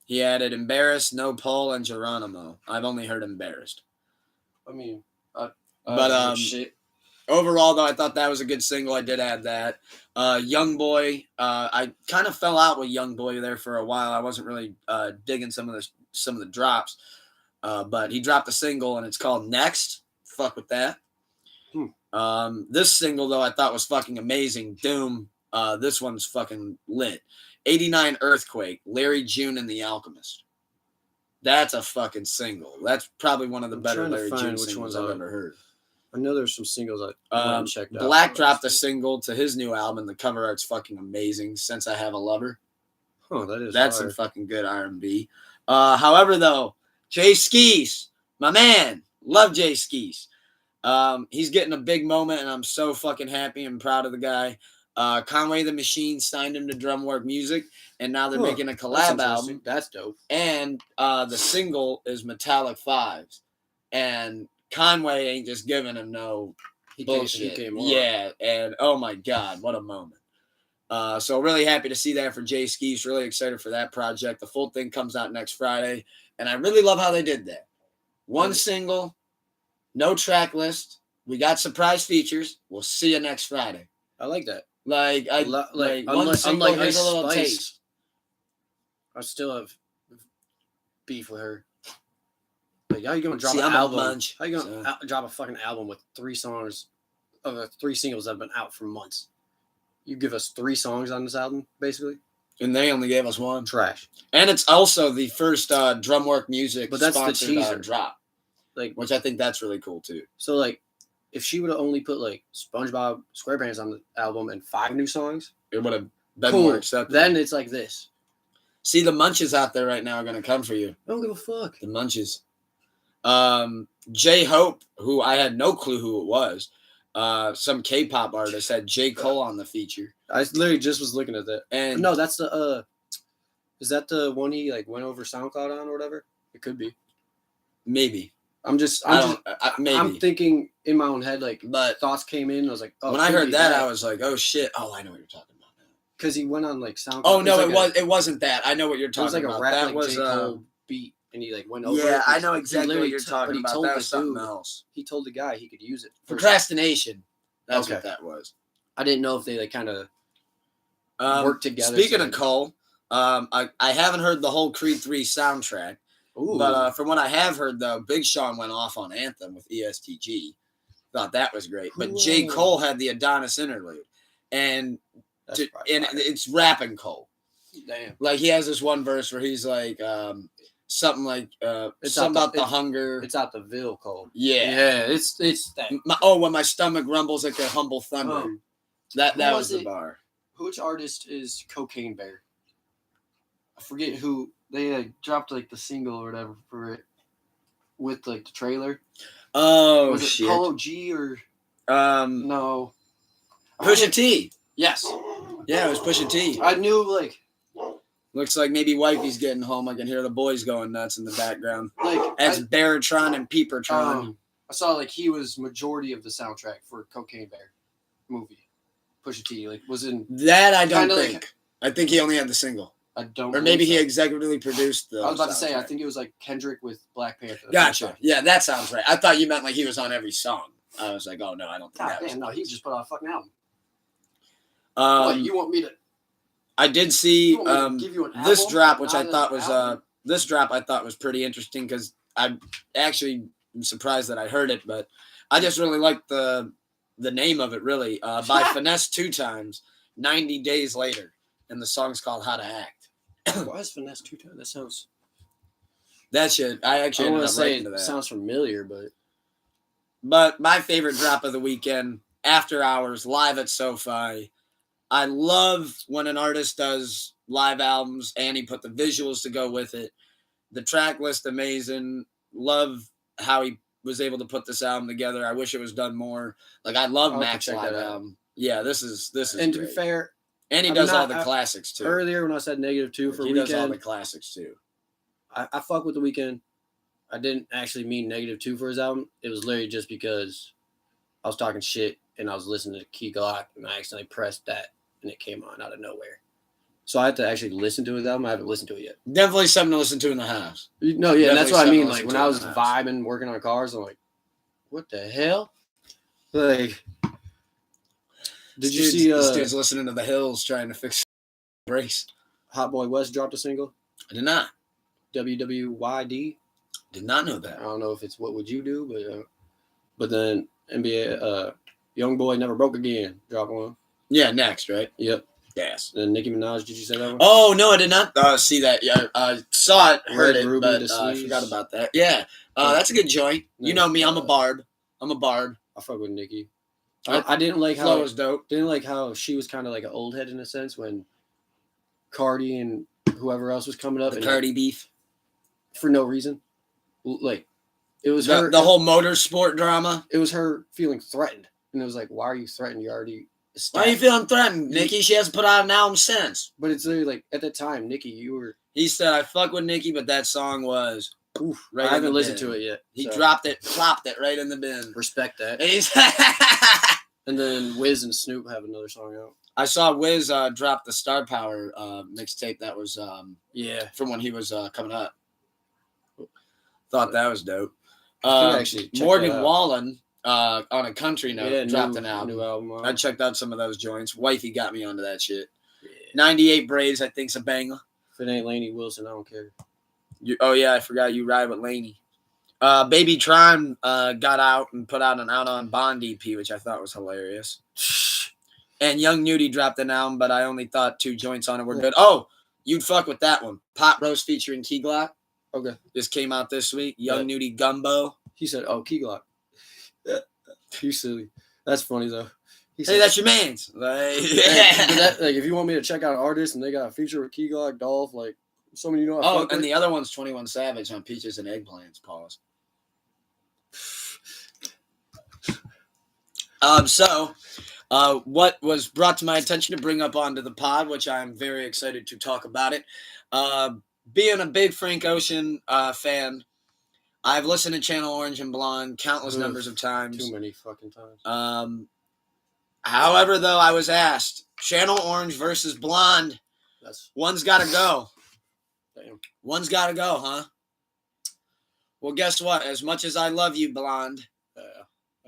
He added Embarrassed, No Pole, and Geronimo. I've only heard Embarrassed. I mean, shit. Overall, though, I thought that was a good single. I did add that. Young Boy. I kind of fell out with Young Boy there for a while. I wasn't really digging some of the drops. But he dropped a single, and it's called Next. Fuck with that. This single, though, I thought was fucking amazing. Doom. This one's fucking lit. 89 Earthquake. Larry June and the Alchemist. That's a fucking single. That's probably one of the better Larry June singles I've ever heard. I know there's some singles I checked out. Black dropped a single to his new album. The cover art's fucking amazing. Since I Have a Lover. Oh, that's some fucking good R&B. However, though, Jay Skeese, my man, love Jay Skeese. He's getting a big moment, and I'm so fucking happy and proud of the guy. Conway the Machine signed him to Drumwork Music, and now they're making a collab album. That's dope. And the single is Metallic Fives, and Conway ain't just giving him no bullshit. Yeah, and oh my God, what a moment. So really happy to see that for Jay Skeese. Really excited for that project. The full thing comes out next Friday. And I really love how they did that. One Right. single, no track list. We got surprise features. We'll see you next Friday. I like that. Like one unlike single, here's Ice a little Spice, taste. I still have beef with her. Like, how you gonna drop See, an I'm a album? munch, How you gonna drop a fucking album with 3 songs, of 3 singles that have been out for months? You give us 3 songs on this album, basically. And they only gave us one. Trash. And it's also the first Drumwork Music But that's the sponsored teaser. drop, Like, which I think that's really cool too. so like, if she would have only put like SpongeBob SquarePants on the album and 5 new songs, It would have been cool. more acceptable. Then it's like this. See, the munches out there right now are going to come for you. I don't give a fuck. The munches. J-Hope, who I had no clue who it was, some K-pop artist had J. Cole on the feature. I literally just was looking at that. And No, that's the is that the one he like went over SoundCloud on or whatever? It could be. maybe. Maybe. I'm thinking in my own head, like, But thoughts came in. I was like, oh, when I heard that, I was like, oh shit. Oh, I know what you're talking about now. because he went on like SoundCloud. Oh no, it wasn't that. I know what you're It was talking like a about. rap That like was J. Cole beat, and he like went over. yeah, it. I know He exactly what literally you're but talking he about. told That the was something dude- else. He told the guy he could use it. Procrastination. That's Okay. what that was. I didn't know if they like kind of work together. Speaking so of Cole, I haven't heard the whole Creed 3 soundtrack, Ooh. but from what I have heard, though, Big Sean went off on Anthem with ESTG. Thought that was great. But J. Cool. Cole had the Adonis interlude, and That's probably fire. it's rapping Cole. Damn. Like he has this one verse where he's like something like It's something out about the hunger. It's out the Ville Cole. Yeah. It's that. When my stomach rumbles like a humble thunder. That who was was the it? bar. Which artist is Cocaine Bear? I forget who. They like dropped like the single or whatever for it with like the trailer. Oh Was it shit. Polo G or no? Pusha T. Yes. Yeah, it was Pusha T. I knew like Looks like maybe wifey's getting home. I can hear the boys going nuts in the background. like That's Baritron and Peepertron. I saw like he was majority of the soundtrack for Cocaine Bear movie. Pusha T like was in. That I don't kinda think. like- I think he only had the single. I don't. Or maybe believe he executively produced the I was about to say I soundtrack. think it was like Kendrick with Black Panther. Gotcha. Yeah, that sounds right. I thought you meant like he was on every song. I was like, oh no, I don't think God that was. damn, no, he just put out a fucking album. Like, you want me to? I did see You want me to give you an this album? drop, which I Not thought an was album? this drop I thought was pretty interesting because I actually am surprised that I heard it, but I just really liked the name of it. Really, by Finesse 2 times, 90 Days Later, and the song's called How to Act. Why is Finesse 2 times? That sounds. That shit, I actually I don't ended want up to say writing to it that. sounds familiar, but But my favorite drop of the weekend, After Hours, live at SoFi. I love when an artist does live albums and he put the visuals to go with it. The track list, amazing. Love how he was able to put this album together. I wish it was done more. Like, I love I'll have to Mac's check live that out. album. Yeah, this is and to great. be fair, And he I'm does all not- the classics too. earlier when I said -2 for he does all the Weekend, classics too. I fuck with The Weeknd. I didn't actually mean -2 for his album. It was literally just because I was talking shit and I was listening to Key Glock and I accidentally pressed that and it came on out of nowhere. So I had to actually listen to his album. I haven't listened to it yet. Definitely something to listen to in the house. No, yeah, and that's what I Definitely mean. something Like to when listen I to was in the house. vibing, working on cars, I'm like, what the hell? Like, did you see this dude's listening to The Hills trying to fix brace? Hot Boy West dropped a single? I did not. WWYD. Did not know I that. don't know if it's What Would You Do, but then NBA Young Boy Never Broke Again dropped one. Yeah, next, right? Yep. Yes. Then Nicki Minaj, did you say that one? Oh no, I did not see that. Yeah, I saw it, heard Red it, Ruby, but the I Sleaze. forgot about that. Yeah, that's a good joint. You know me, I'm a barb. I'm a barb. I fuck with Nicki. I- I didn't like Flow how is dope. she was kind of like an old head in a sense when Cardi and whoever else was coming up The and Cardi beef. for no reason. Like it was The, her the whole motorsport drama. it was her feeling threatened. And it was like, why are you threatened? You already Why are you established. feeling threatened, Nikki? She hasn't put out an album since. But it's literally like at that time, Nicki, you were He said, I fuck with Nikki, but that song was oof, right. I in haven't the listened bin. to it yet. He so dropped it, plopped it right in the bin. respect that. He's And then Wiz and Snoop have another song out. I saw Wiz drop the Star Power mixtape that was Yeah. from when he was coming up. Thought that was dope. Actually check Morgan that out. Wallen, on a country note, dropped an album. New album. I checked out some of those joints. Wifey got me onto that shit. Yeah. 98 Braves, I think's a banger. If it ain't Lainey Wilson, I don't care. Oh yeah, I forgot you ride with Laney. Baby Tron got out and put out an Out on Bond EP, which I thought was hilarious. And Young Nudie dropped an album, but I only thought 2 joints on it were good. Oh, you'd fuck with that one. Pot Roast featuring Key Glock. Okay. This came out this week. Young Nudie Gumbo. He said, "Oh, Key Glock." You silly. That's funny though. He Hey, that's your man's. Like, like, if you want me to check out artists and they got a feature with Key Glock, Dolph, like someone you know. Oh, and the other one's 21 Savage on Peaches and Eggplants. Pause. What was brought to my attention to bring up onto the pod, which I'm very excited to talk about it. Being a big Frank Ocean fan, I've listened to Channel Orange and Blonde countless numbers of times. Too many fucking times. However, though, I was asked, Channel Orange versus Blonde. One's got to go. Damn. One's got to go, huh? Well, guess what? As much as I love you, Blonde,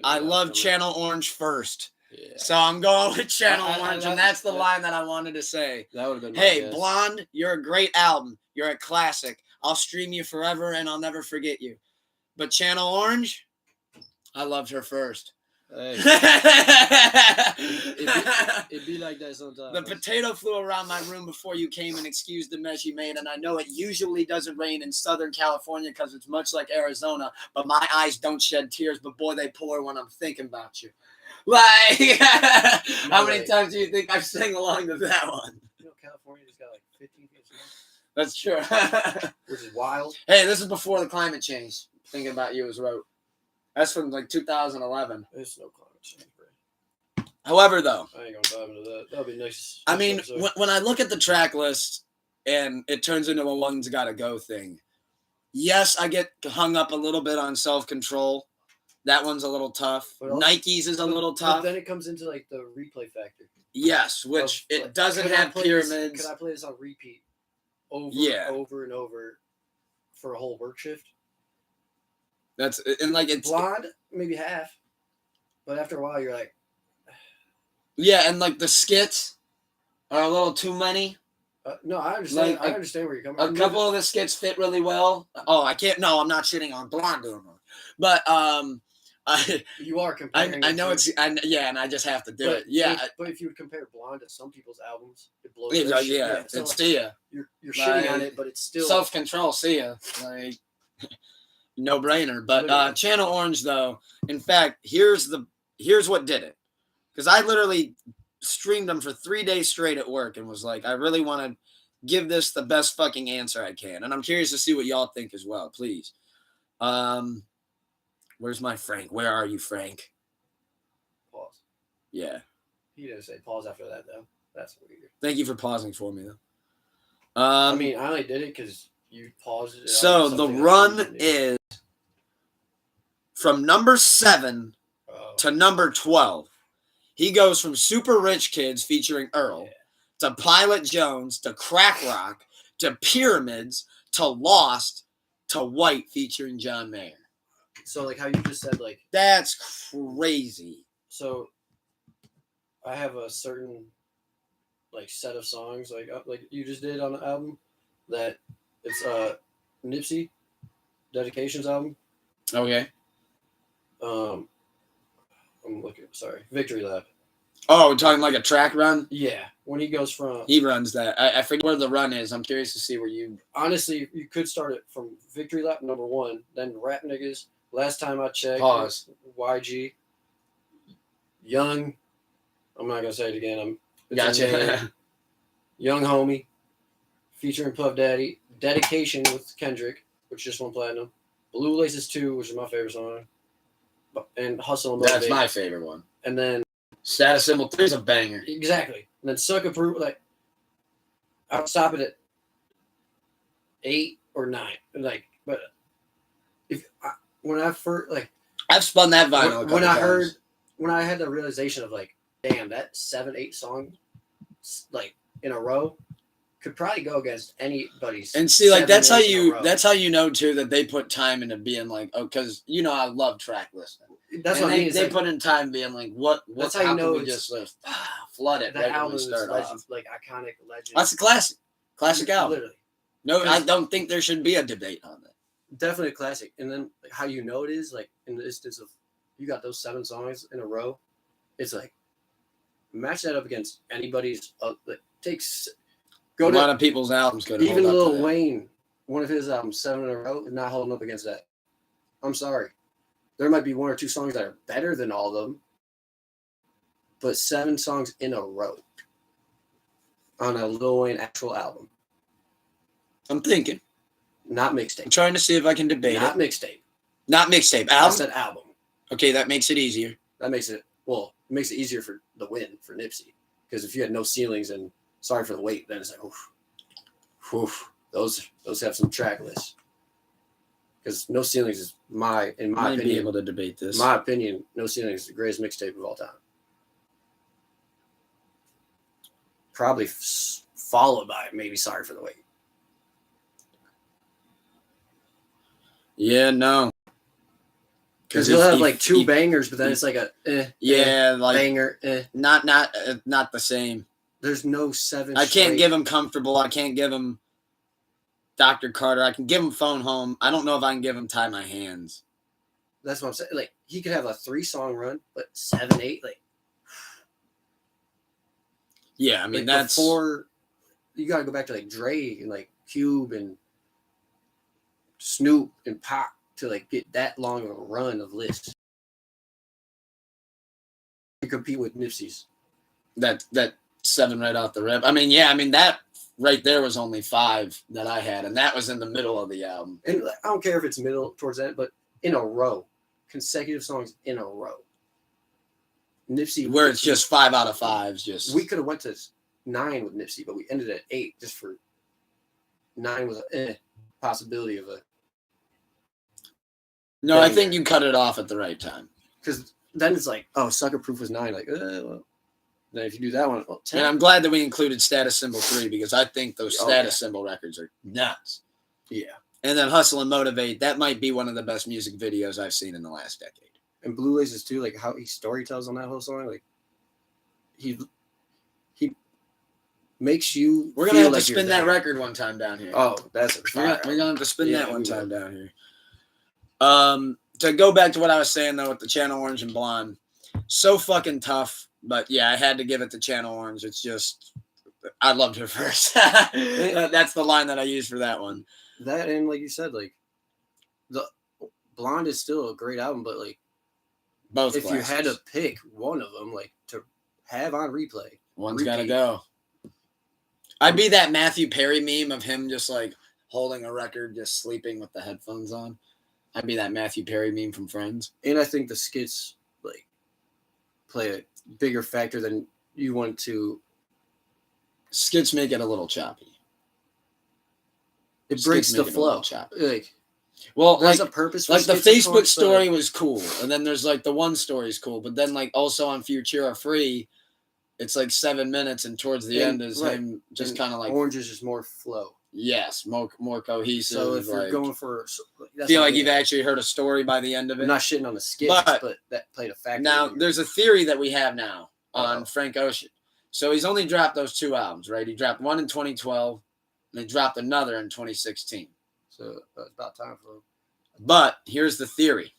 I love Channel Orange first. Yeah. So I'm going with Channel Orange, and that's the line that I wanted to say. That would have been Hey, Blonde, you're a great album. You're a classic. I'll stream you forever, and I'll never forget you. But Channel Orange, I loved her first. Hey. It'd be like that sometimes. The potato flew around my room before you came and excused the mess you made, and I know it usually doesn't rain in Southern California because it's much like Arizona, but my eyes don't shed tears, but boy, they pour when I'm thinking about you. Like, how many times do you think I've sang along to that one? You know, California just got like 15 inches. That's true. Which is wild. Hey, this is before the climate change. Thinking About You was wrote. That's from like 2011. There's no climate change, bro. However, though, I ain't gonna dive into that. That'll be next. I mean, when I look at the track list and it turns into a one's gotta go thing, yes, I get hung up a little bit on self-control. That one's a little tough. Nike's is a little tough. But then it comes into like the replay factor. Yes, which it doesn't have pyramids. Can I play this on repeat over and over for a whole work shift? That's and like it's Blonde, maybe half, but after a while you're like, yeah, and like the skits are a little too many. No, I understand. Like, I understand where you're coming from. A couple of the skits fit really well. Oh, I can't. No, I'm not shitting on Blonde doing it, but you are comparing. I know it's. And I just have to do it. Yeah, but if you would compare Blonde to some people's albums, it blows. Yeah, so it's see ya. You're shitting on it, but it's still self-control. See ya. Like. No brainer, but Channel Orange though. In fact, here's what did it, because I literally streamed them for 3 days straight at work and was like, I really want to give this the best fucking answer I can, and I'm curious to see what y'all think as well. Please, where's my Frank? Where are you, Frank? Pause. Yeah. He didn't say pause after that though. That's weird. Thank you for pausing for me though. I mean, I only did it because you paused it. So the run is from number 7 to number 12. He goes from Super Rich Kids featuring Earl to Pilot Jones to Crack Rock to Pyramids to Lost to White featuring John Mayer. So like how you just said, like that's crazy. So I have a certain like set of songs like you just did on the album that it's Nipsey Dedications album. Okay. I'm looking. Sorry, Victory Lap. Oh, we're talking like a track run? Yeah, when he goes from... He runs that. I forget where the run is. I'm curious to see where you... Honestly, you could start it from Victory Lap, number 1, then Rap Niggas. Last time I checked... Pause. YG. Young... I'm not going to say it again. Gotcha. Young Homie. Featuring Puff Daddy. Dedication with Kendrick, which just won platinum. Blue Laces 2, which is my favorite song. And Hustle and Motivate. That's my favorite one. And then... Status Symbol 3 is a banger. Exactly. And then Suck Approve, like, I would stop it at 8 or 9. Like, but when I first, like... I've spun that vinyl when I had the realization of, like, damn, that 7-8 songs, like, in a row could probably go against anybody's. And see, like 7, that's how 8 in a you row. that's how you know too that they put time into being like, oh, because I love track listening. That's and what I mean. They Like, put in time being like, what that's how how you know can we it's just flood it the right when album we is start legend, off? like iconic legend. That's a classic album. Literally, No, I don't think there should be a debate on that. definitely a classic. And then like, how you know it is like in the instance of you got those 7 songs in a row, it's like match that up against anybody's. Like, A lot of people's albums could even hold up to Lil that. Wayne, one of his albums, 7 in a row, is not holding up against that. I'm sorry. There might be 1 or 2 songs that are better than all of them, but 7 songs in a row on a Lil Wayne actual album. I'm thinking. Not I'm mixtape. trying to see if I can debate Not it. mixtape. Not mixtape. I Album? said album. Okay, that makes it easier. That makes it, well, it makes it easier for the win for Nipsey. Because if you had No Ceilings and Sorry for the Wait, then it's like, oof. Those have some track lists. Because No Ceilings is in my Might be opinion, able to debate this. my opinion, No Ceilings is the greatest mixtape of all time. Probably followed by maybe Sorry for the Wait. Yeah, no. Because he'll have like 2 bangers, but then it's like a like banger. not the same. There's no 7. I can't give him Comfortable. I can't give him Dr. Carter. I can give him Phone Home. I don't know if I can give him Tie My Hands. That's what I'm saying. Like he could have a 3-song run, but 7, 8, like. Yeah, I mean like that's before. You got to go back to like Dre and like Cube and Snoop and Pac to like get that long of a run of lists to compete with Nipsey's. that 7 right off the rip. I mean, yeah, that right there was only 5 that I had, and that was in the middle of the album. And I don't care if it's middle towards that, but in a row, consecutive songs in a row. Nipsey, Where it's just 5 out of 5s. Just we could have went to 9 with Nipsey, but we ended at 8 just for 9 was a possibility of a. No, I think you cut it off at the right time. Because then it's like, oh, Sucker Proof was 9. Like, well. Then if you do that one, well, 10. And I'm glad that we included Status Symbol 3 because I think those Status Symbol records are nuts. Yeah. And then Hustle and Motivate, that might be one of the best music videos I've seen in the last decade. And Blue Laces too, like how he story tells on that whole song, like he makes you. We're gonna have to spin that record one time down here. Oh, that's we're gonna have to spin that one time down here. To go back to what I was saying though with the Channel Orange and Blonde, so fucking tough. But yeah, I had to give it to Channel Orange. It's just I loved her first. That's the line that I used for that one. That and like you said, like the Blonde is still a great album, but like both. If you had to pick one of them, like to have on replay, one's got to go. I'd be that Matthew Perry meme of him just like holding a record, just sleeping with the headphones on. I'd be that Matthew Perry meme from Friends. And I think the skits like play a bigger factor than you want to. Skits make it a little choppy. It breaks the flow. Like, well, there's a purpose for like the Facebook story was cool, and then there's like the one story is cool, but then like also on Futura Free, it's like 7 minutes, and towards the end is him just kind of like Orange is just more flow. Yes, more cohesive. So if you're going for, feel like you've actually heard a story by the end of it. I'm not shitting on the skits, but that played a factor. Now there's a theory that we have now on Frank Ocean. So he's only dropped those 2 albums, right? He dropped one in 2012, and he dropped another in 2016. So it's about time for him. But here's the theory.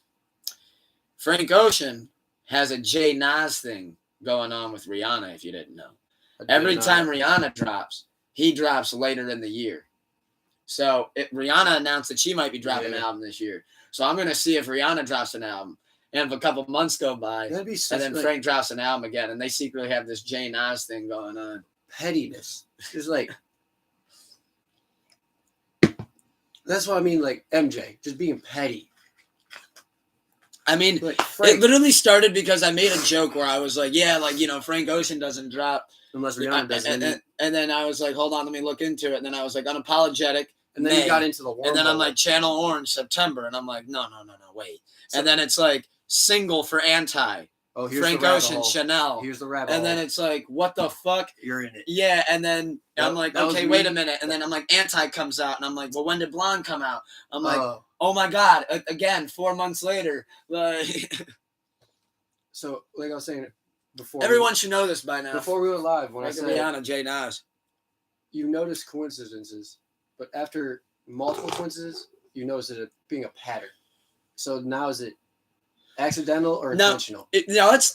Frank Ocean has a Jay Nas thing going on with Rihanna, if you didn't know. Every time Rihanna drops, he drops later in the year. So Rihanna announced that she might be dropping an album this year. So I'm going to see if Rihanna drops an album. And if a couple months go by, and then Frank drops an album again, and they secretly have this Jay Nas thing going on. Pettiness. It's like... That's what I mean, like MJ, just being petty. I mean, like it literally started because I made a joke where I was like, yeah, like, you know, Frank Ocean doesn't drop. Unless Rihanna does. And then I was like, hold on, let me look into it. And then I was like, unapologetic. And then he got into the wormhole. And then I'm like, Channel Orange, September. And I'm like, no, wait. And then it's like, single for Anti. Oh, here's Frank the rabbit Ocean, hole. Chanel. Here's the rabbit And then hole. it's like, what the fuck? You're in it. Yeah, and then I'm That- like, that was okay, me. wait a minute. And then I'm like, Anti comes out, and I'm like, well, when did Blonde come out? I'm like, Oh. oh my God, again, 4 months later. Like, So, like I was saying before, everyone should know this by now. before we were live, when I Like said Rihanna, J. Nas. you notice coincidences, but after multiple coincidences, you notice it being a pattern. So now is it accidental or No. intentional?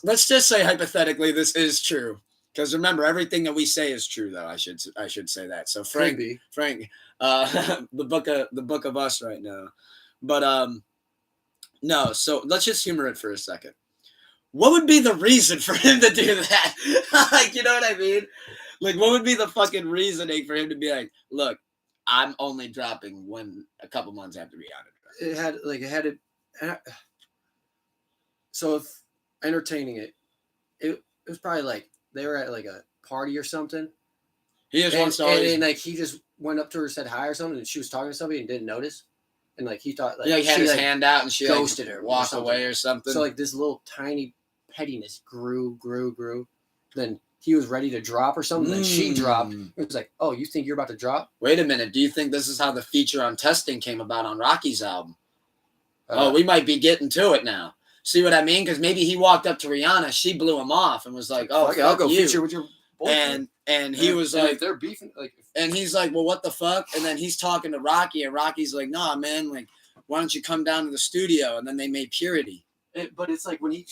Let's just say hypothetically this is true, because remember, everything that we say is true. Though I should say that. So Could be. Frank, the book of us right now, but no. So let's just humor it for a second. What would be the reason for him to do that? Like, you know what I mean? Like, what would be the fucking reasoning for him to be like, look, I'm only dropping when a couple months after Rihanna. It had it. So if entertaining it was probably like they were at like a party or something. He just wants to and, always, and like he just went up to her, said hi or something, and she was talking to somebody and didn't notice, and like he thought like he had she his like hand out and she ghosted like, her or walk something. away or something. So like this little tiny pettiness grew. Then he was ready to drop or something. Then she dropped. It was like, oh, you think you're about to drop? Wait a minute. Do you think this is how the feature on Testing came about on Rocky's album? We might be getting to it now. See what I mean? Because maybe he walked up to Rihanna, she blew him off and was like, "Oh, fuck it, I'll go you." feature with your boyfriend. And he was like, if they're beefing, like, and he's like, "Well, what the fuck?" And then he's talking to Rocky, and Rocky's like, "Nah, man, like, why don't you come down to the studio?" And then they made Purity. but it's like when he,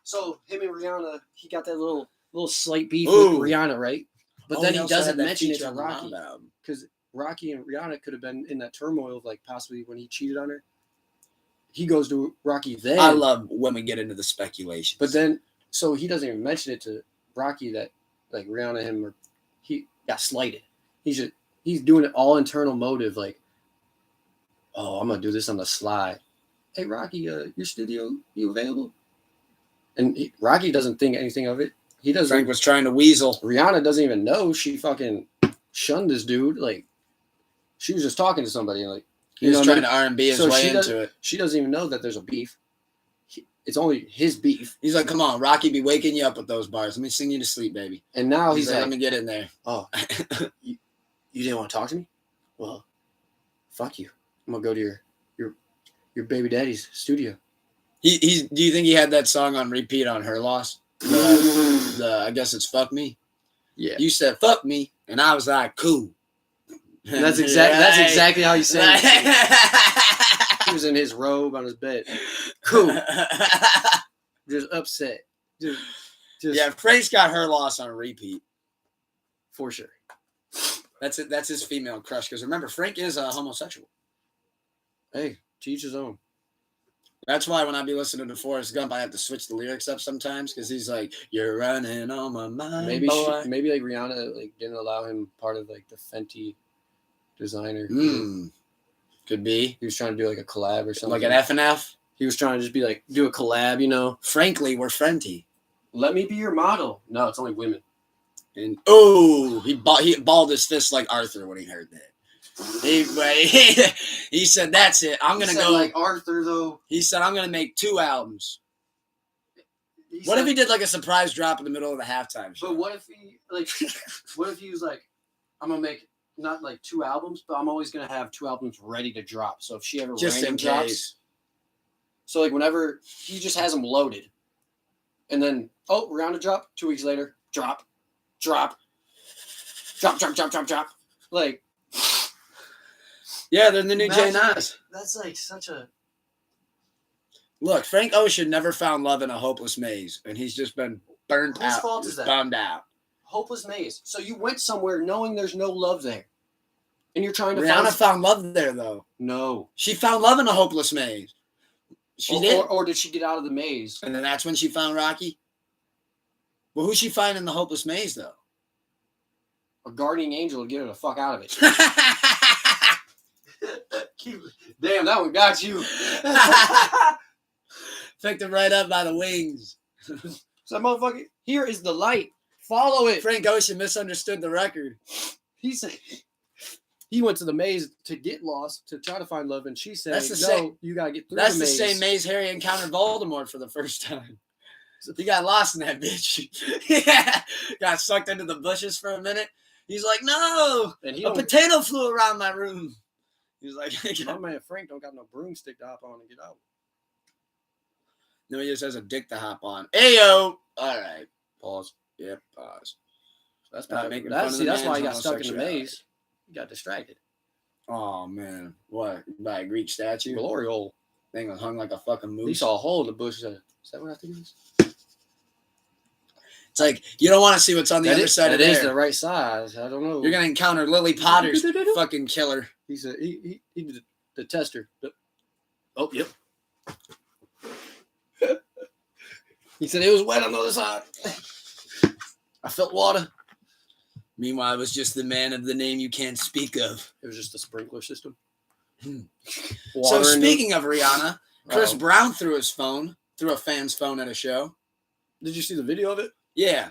so him and Rihanna, he got that little slight beef Ooh. with Rihanna, right? But then he also doesn't had that mention it feature to on the Rocky Mob album. because Rocky and Rihanna could have been in that turmoil of like possibly when he cheated on her. He goes to Rocky then. I love when we get into the speculation. But then, so he doesn't even mention it to Rocky that like Rihanna and him he got slighted. He's doing it all internal motive, like, oh, I'm gonna do this on the sly. Hey Rocky, your studio, you available? And Rocky doesn't think anything of it. He doesn't. Frank was trying to weasel. Rihanna doesn't even know she fucking shunned this dude. Like, she was just talking to somebody. And like, He was trying to R&B his way into it. She doesn't even know that there's a beef. It's only his beef. He's like, "Come on, Rocky be waking you up with those bars. Let me sing you to sleep, baby." And now he's like, "Let me get in there." "Oh, you didn't want to talk to me? Well, fuck you. I'm gonna go to your baby daddy's studio." Do you think he had that song on repeat on Her Loss? I guess it's "Fuck Me." Yeah. You said "fuck me," and I was like, "Cool." And that's exactly how he said it. He was in his robe on his bed. Cool. Just upset. Just yeah, Frank's got Her Loss on repeat. For sure. That's it. That's his female crush. Because remember, Frank is a homosexual. Hey, to each his own. That's why when I be listening to Forrest Gump, I have to switch the lyrics up sometimes because he's like, "You're running on my mind." Maybe boy. maybe like Rihanna like didn't allow him part of like the Fenty designer. Could be. He was trying to do like a collab or something. Like an F&F. He was trying to just be like do a collab, you know. Frankly, we're Fenty. Let me be your model. No, it's only women. And he balled his fist like Arthur when he heard that. He said, "That's it. I'm gonna go." Like Arthur though. He said, "I'm gonna make 2 albums." What if he did like a surprise drop in the middle of the halftime show? But what if he was like, "I'm gonna make not like 2 albums, but I'm always gonna have 2 albums ready to drop. So if she ever just random in drops, case." so like whenever he just has them loaded, and then Rihanna drop 2 weeks later, drop, like. Yeah, they're the new J. Nas. That's like such a. Look, Frank Ocean never found love in a hopeless maze, and he's just been burnt Whose out, fault just is that? bummed out. Hopeless maze. So you went somewhere knowing there's no love there, and you're trying to Rihanna found love there, though. No, she found love in a hopeless maze. She did, or did she get out of the maze? And then that's when she found Rocky. Well, who's she find in the hopeless maze, though? A guardian angel would get her the fuck out of it. Damn, that one got you. Picked him right up by the wings. So, motherfucker, here is the light. Follow it. Frank Ocean misunderstood the record. He said, He went to the maze to get lost, to try to find love, and she said, That's the "No, same- you gotta get through That's the maze." the same maze Harry encountered Voldemort for the first time. He got lost in that bitch. Yeah, got sucked into the bushes for a minute. He's like, no, And a potato flew around my room. He's like, my man Frank don't got no broomstick to hop on and get out. No, he just has a dick to hop on. Ayo. All right. Pause. Yep. Pause. That's Not making fun of the that's why man's he got stuck in the homosexuality. maze. He got distracted. Oh man, what? By a Greek statue? Glory hole. Thing was hung like a fucking moose. He saw a hole in the bush. Is that what I think it is? It's like you don't want to see what's on the other side of there. That is the right size. I don't know. You're gonna encounter Lily Potter's fucking killer. He said he did the tester. Oh, yep. He said it was wet on the other side. I felt water. Meanwhile, I was just the man of the name you can't speak of. It was just a sprinkler system. So speaking of Rihanna, Chris Brown threw a fan's phone at a show. Did you see the video of it? Yeah.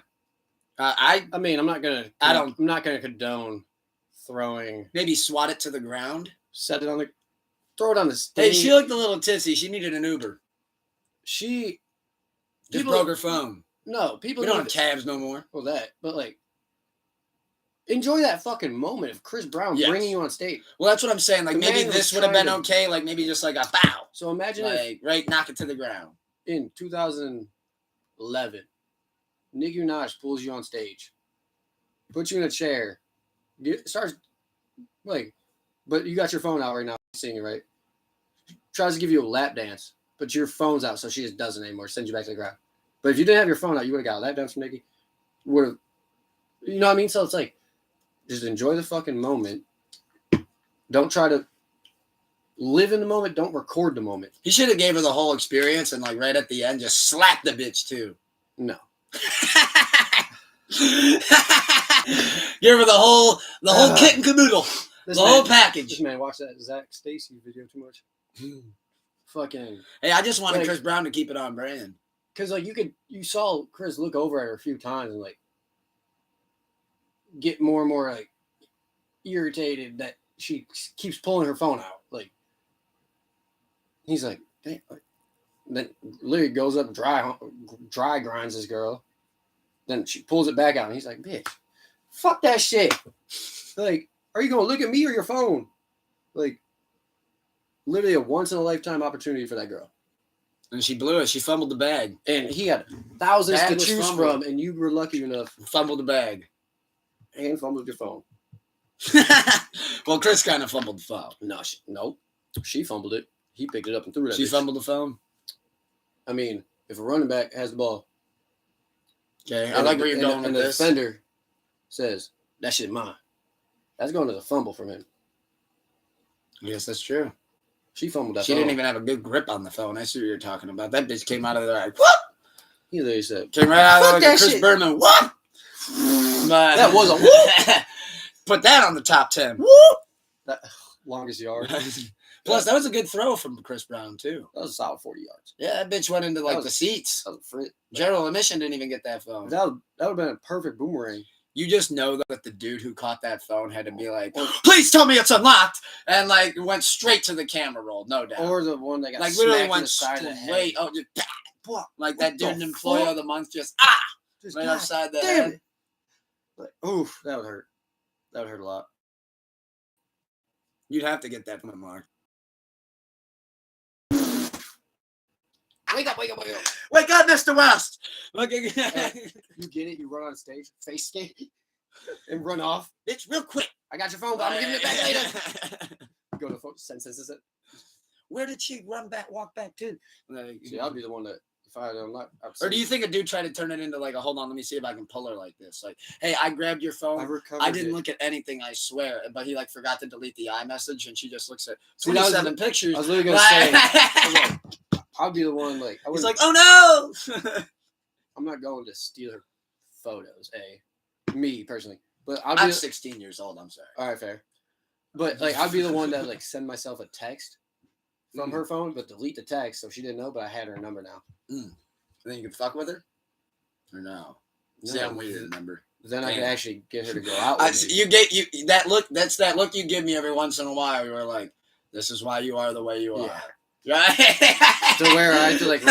I mean, I'm not gonna condone throwing. Maybe swat it to the ground. Throw it on the stage. Hey, she looked a little tipsy. She needed an Uber. She just broke her phone. No, people we don't have cabs no more. Well, but like, enjoy that fucking moment of Chris Brown bringing you on stage. Well, that's what I'm saying. Like maybe this would have been okay. Like maybe just like a bow. So imagine if, knock it to the ground. In 2011, Nicki Minaj pulls you on stage, puts you in a chair, starts but you got your phone out right now, singing, right? Tries to give you a lap dance, but your phone's out, so she just doesn't anymore. Sends you back to the ground. But if you didn't have your phone out, you would have got a lap dance from Nicki. You know what I mean? So it's like, just enjoy the fucking moment. Don't try to live in the moment. Don't record the moment. He should have gave her the whole experience and like right at the end, just slap the bitch too. No. Give her the whole kit and caboodle. The whole package. This man watched that Zach Stacy video too much. Fucking. Hey, I just wanted Chris Brown to keep it on brand. Because like you saw Chris look over at her a few times and like get more and more like irritated that she keeps pulling her phone out. Like he's like, damn. Then literally goes up dry grinds this girl. Then she pulls it back out and he's like, bitch, fuck that shit. Like, are you gonna look at me or your phone? Like, literally a once in a lifetime opportunity for that girl. And she blew it. She fumbled the bag. And he had thousands to choose from, and you were lucky enough. Fumbled the bag. And fumbled your phone. Well, Chris kind of fumbled the phone. No. She fumbled it. He picked it up and threw it at She fumbled the phone? I mean, if a running back has the ball. Okay, I like where you're going with this. And the defender says, that shit mine. That's going to the fumble from him. Yes, that's true. She fumbled that She phone. didn't even have a good grip on the phone. I see what you're talking about. That bitch came out of there like, what? He literally said, came right out of there like Chris Berman. What? But that was a whoop. Put that on the top 10. Whoop. That longest yard. Plus, that was a good throw from Chris Brown, too. That was a solid 40 yards. Yeah, that bitch went into the seats. That was a frit. General admission didn't even get that phone. That would have been a perfect boomerang. You just know that the dude who caught that phone had to be like, please tell me it's unlocked, and like went straight to the camera roll, no doubt. Or the one that got like literally went straight. Oh, just like that dude in Employee of the Month, just right upside the head. Like, oof, that would hurt. That would hurt a lot. You'd have to get that from Mark. Wake up. Wake up, Mr. West. You get it? You run on stage, face skate, and run off. Bitch, real quick. I got your phone, but I'm giving it back later. Go to the phone, senses it. Where did she walk back to? See, I'll be the one that, if I don't like. Or do you think a dude tried to turn it into like a, hold on, let me see if I can pull her like this? Like, hey, I grabbed your phone. I didn't look at anything, I swear. But he like forgot to delete the iMessage, and she just looks at 27 pictures. I was literally going to say, I'll be the one like. He's like, oh no! I'm not going to steal her photos, me personally. But I'm 16 years old. I'm sorry. All right, fair. But like, I'd be the one that like send myself a text from her phone, but delete the text so she didn't know. But I had her number now. Then you can fuck with her, or no? See, I'm weird. Remember? Then I could Damn. actually get her to go out with me. You get that look. That's that look you give me every once in a while. You're like, this is why you are the way you are. Right? To where I have to like,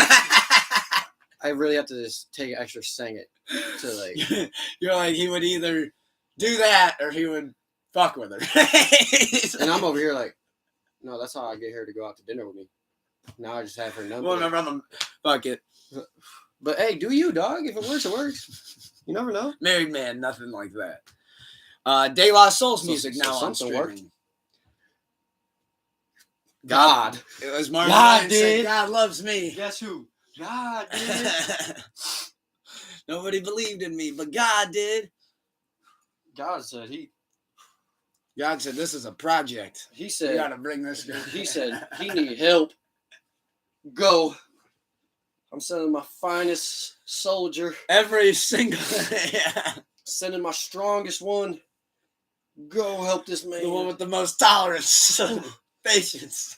I really have to just take an extra second to like. You're like, he would either do that or he would fuck with her. And I'm over here like, no, that's how I get her to go out to dinner with me. Now I just have her number. Well, remember, fuck it. But hey, do you, dog? If it works, it works. You never know. Married man, nothing like that. De La Soul's music so now on something streaming. worked. God. It was Marvin God Ryan said, did. God loves me. Guess who? God did. Nobody believed in me, but God did. God said he. God said, this is a project. He You said. gotta bring this guy. He said he need help. Go. I'm sending my finest soldier. Every single yeah. Sending my strongest one. Go help this man. The one with the most tolerance. Patience.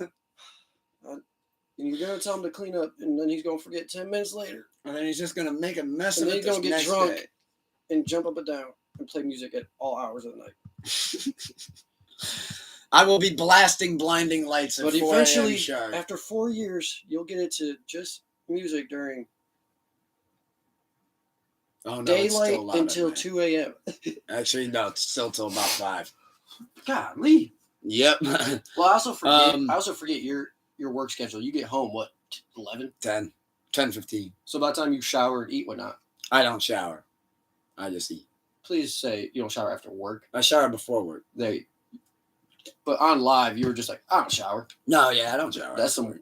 And you're gonna tell him to clean up, and then he's gonna forget 10 minutes later. And then he's just gonna make a mess And of then it. he's gonna get next drunk day. and jump up and down and play music at all hours of the night. I will be blasting blinding lights at But 4 eventually, a.m. sharp. after 4 years, you'll get into just music during Oh, no, it's daylight still loud at until night. 2 a.m. Actually, no, it's still till about 5. Golly. Yep. Well, I also forget your work schedule. You get home, what, 11? 10, 15. So by the time you shower and eat, whatnot, I don't shower. I just eat. please say you don't shower after work. I shower before work. But on live, you were just like, I don't shower. No, yeah, I don't shower. That's some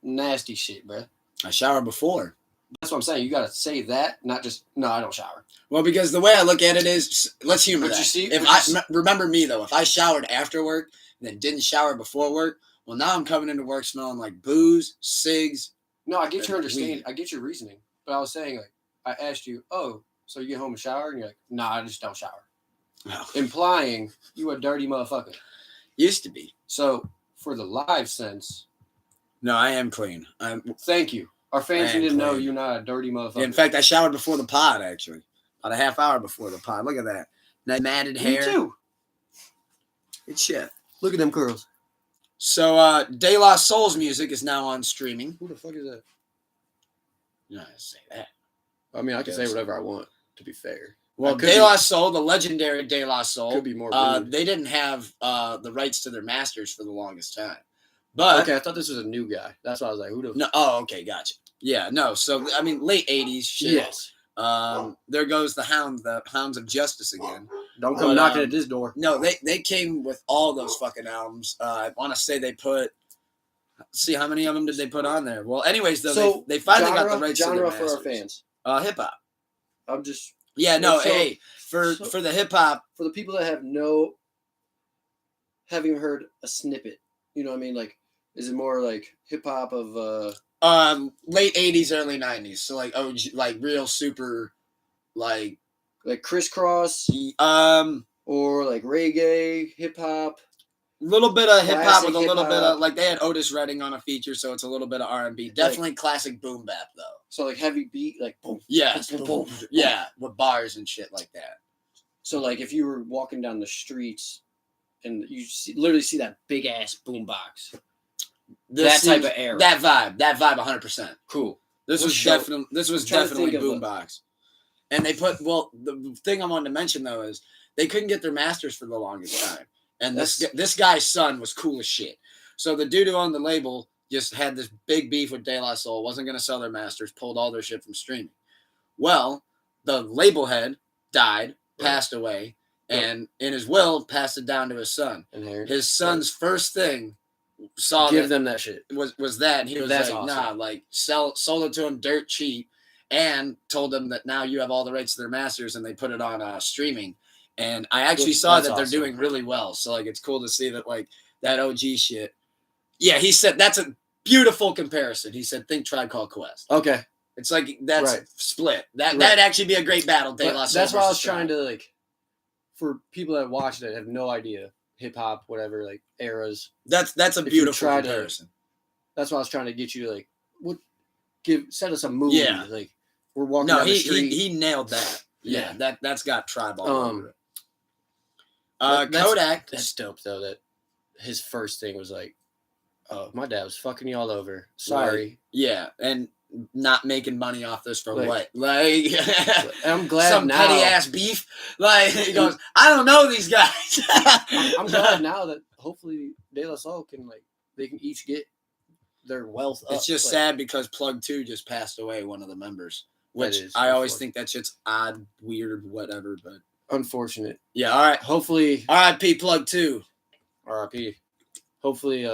nasty shit, bro. I shower before. That's what I'm saying. You gotta say that, not just no. I don't shower. Well, because the way I look at it is, let's humor But that. you see- if but I you see- remember me though, if I showered after work and then didn't shower before work, well, now I'm coming into work smelling like booze, cigs. No, I get your Weed. understanding. I get your reasoning. But I was saying, like, I asked you, oh, so you get home and shower, and you're like, nah, I just don't shower, Oh, implying you a dirty motherfucker. used to be. So for the live sense, No, I am clean. thank you. Our fans Man, need to know clean. you're not a dirty motherfucker. In fact, I showered before the pod actually, about a half hour before the pod. Look at that. That matted me hair. too. It's shit. Look at them curls. So, De La Soul's music is now on streaming. Who the fuck is that? You know, I say that. I mean, I can say Yes. whatever I want. To be fair, Well, I could De be- La Soul, the legendary De La Soul, could be more rude. they didn't have the rights to their masters for the longest time. But Okay, I thought this was a new guy. That's why I was like, who the? no, oh, okay, gotcha. Yeah, no. So I mean, late '80s shit. Yes. There goes the Hounds of Justice again. Don't come But, knocking at this door. No, they came with all those fucking albums. I want to say they put. See how many of them did they put on there? Well, anyways, though, So they finally got the rights to genre their for our masters. fans. Hip hop. I'm just Yeah, no, So- hey, for the hip hop, for the people that haven't heard a snippet. You know what I mean? Like, is it more like hip hop of late '80s, early '90s. So like OG, like real super, like crisscross or like reggae, hip hop? little bit of hip hop with a Classic little bit hip-hop. of like they had Otis Redding on a feature, so it's a little bit of R&B. Definitely classic boom bap though. So like heavy beat, like boom. Yes, Boom, boom, boom. yeah, with bars and shit like that. So like if you were walking down the streets and you literally see that big ass boom box. That type of era. That vibe, 100%. Cool. This was show- definitely think of a- boombox. And they put the thing I wanted to mention though is they couldn't get their masters for the longest time. And this guy's son was cool as shit. So the dude who owned the label just had this big beef with De La Soul, wasn't going to sell their masters, pulled all their shit from streaming. Well, the label head died, passed away, and in his will passed it down to his son. Inherent. His son's first thing saw Give that them that shit. was that, and he was That's like, awesome. nah, like sold it to him dirt cheap, and told them that now you have all the rights to their masters, and they put it on streaming. And I actually saw That's that they're awesome. doing really well. So like it's cool to see that like that OG shit. Yeah, he said that's a beautiful comparison. He said think Tribe Called Quest. Okay. It's like that's Right. split. That'd Right. actually be a great battle. De But La Soul that's why I was versus trying Tribe. to like, for people that watch that have no idea hip hop, whatever, like eras. That's a if you beautiful try to- comparison. That's why I was trying to get you to like, set us a movie. Yeah. Like we're walking No, down the street. he nailed that. Yeah, that's got tribe all over it. That's, Kodak. That's dope though. That his first thing was like, "Oh, my dad was fucking me all over. Sorry." Like, yeah, and not making money off this for Like- what? Like, I'm glad some now. petty ass beef. Like he goes, I don't know these guys. I'm glad now that hopefully De La Soul can they can each get their wealth up. It's just sad because Plug 2 just passed away, one of the members. Which is I always think that shit's odd, weird, whatever. But unfortunate. yeah, all right. Hopefully, R.I.P. Plug 2. R.I.P. Hopefully,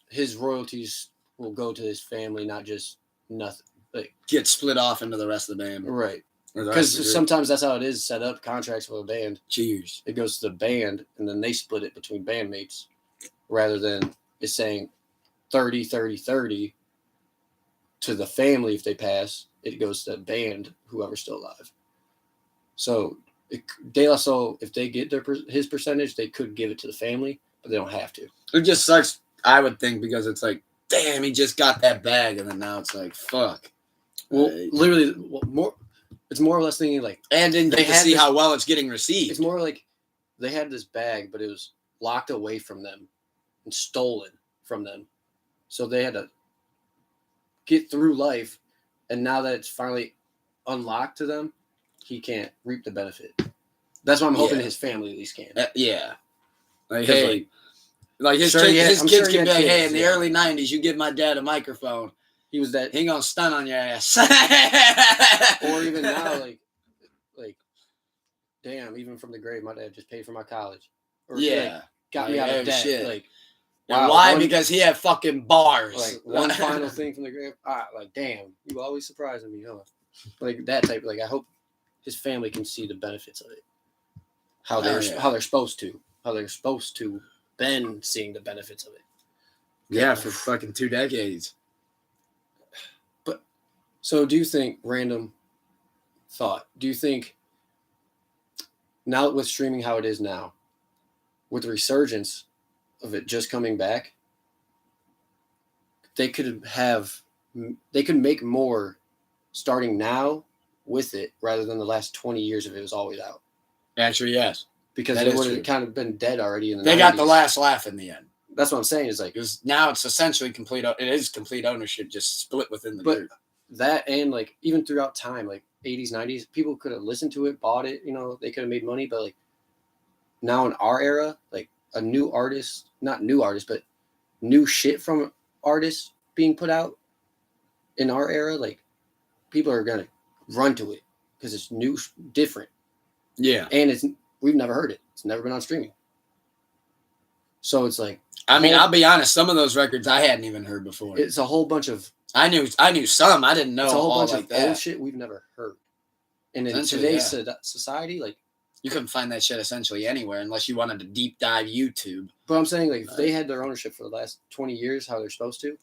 his royalties will go to his family, not just nothing. Get split off into the rest of the band. Right. Or the rest of the Because group. sometimes that's how it is set up, contracts with a band. Cheers. It goes to the band, and then they split it between bandmates, rather than it's saying 30, 30, 30 to the family if they pass. It goes to the band, whoever's still alive. So De La Soul, if they get his percentage, they could give it to the family, but they don't have to. It just sucks, I would think, because it's like, damn, he just got that bag, and then now it's like, fuck. Well, literally, it's more or less thinking like, and didn't they get to had see this- how well it's getting received. it's more like they had this bag, but it was locked away from them and stolen from them. So they had to get through life, and now that it's finally unlocked to them, he can't reap the benefit. That's what I'm hoping his family at least can. Yeah. Like, 'Cause, hey, like his sure, kids, I'm his kids sure he can be had like, hey, kids, in the early 90s, you give my dad a microphone. he was that, He ain't gonna stun on your ass. or even now, like, damn, even from the grave, my dad just paid for my college. Or got me Like, out oh, of debt. shit. Like, And wow, why? Because he had fucking bars. like one final thing from the grave. Like, damn, you always surprising me, huh? Like that type. Like, I hope his family can see the benefits of it. How they're supposed to. Then seeing the benefits of it. Yeah, for fucking 2 decades. So, do you think, random thought, do you think now with streaming how it is now, with the resurgence of it just coming back, they could make more starting now with it rather than the last 20 years if it was always out? Actually, yes. Because That it is would true. have kind of been dead already in the They 90s. got the last laugh in the end. That's what I'm saying, is like, Because now it's essentially complete. It is complete ownership, just split within the But- group. that, and like even throughout time, like 80s, 90s, people could have listened to it, bought it, they could have made money. But like now in our era, like a new artist, not new artist, but new shit from artists being put out in our era, like people are gonna run to it because it's new, different, Yeah. and we've never heard it. It's never been on streaming. So it's like, I mean, I'll be honest. Some of those records I hadn't even heard before. it's a whole bunch of I knew some. I didn't know it's a whole all bunch like of that. old shit we've never heard. And in Essentially, today's society, like, You couldn't find that shit essentially anywhere unless you wanted to deep dive YouTube. but I'm saying, like, if they had their ownership for the last 20 years, how they're supposed to,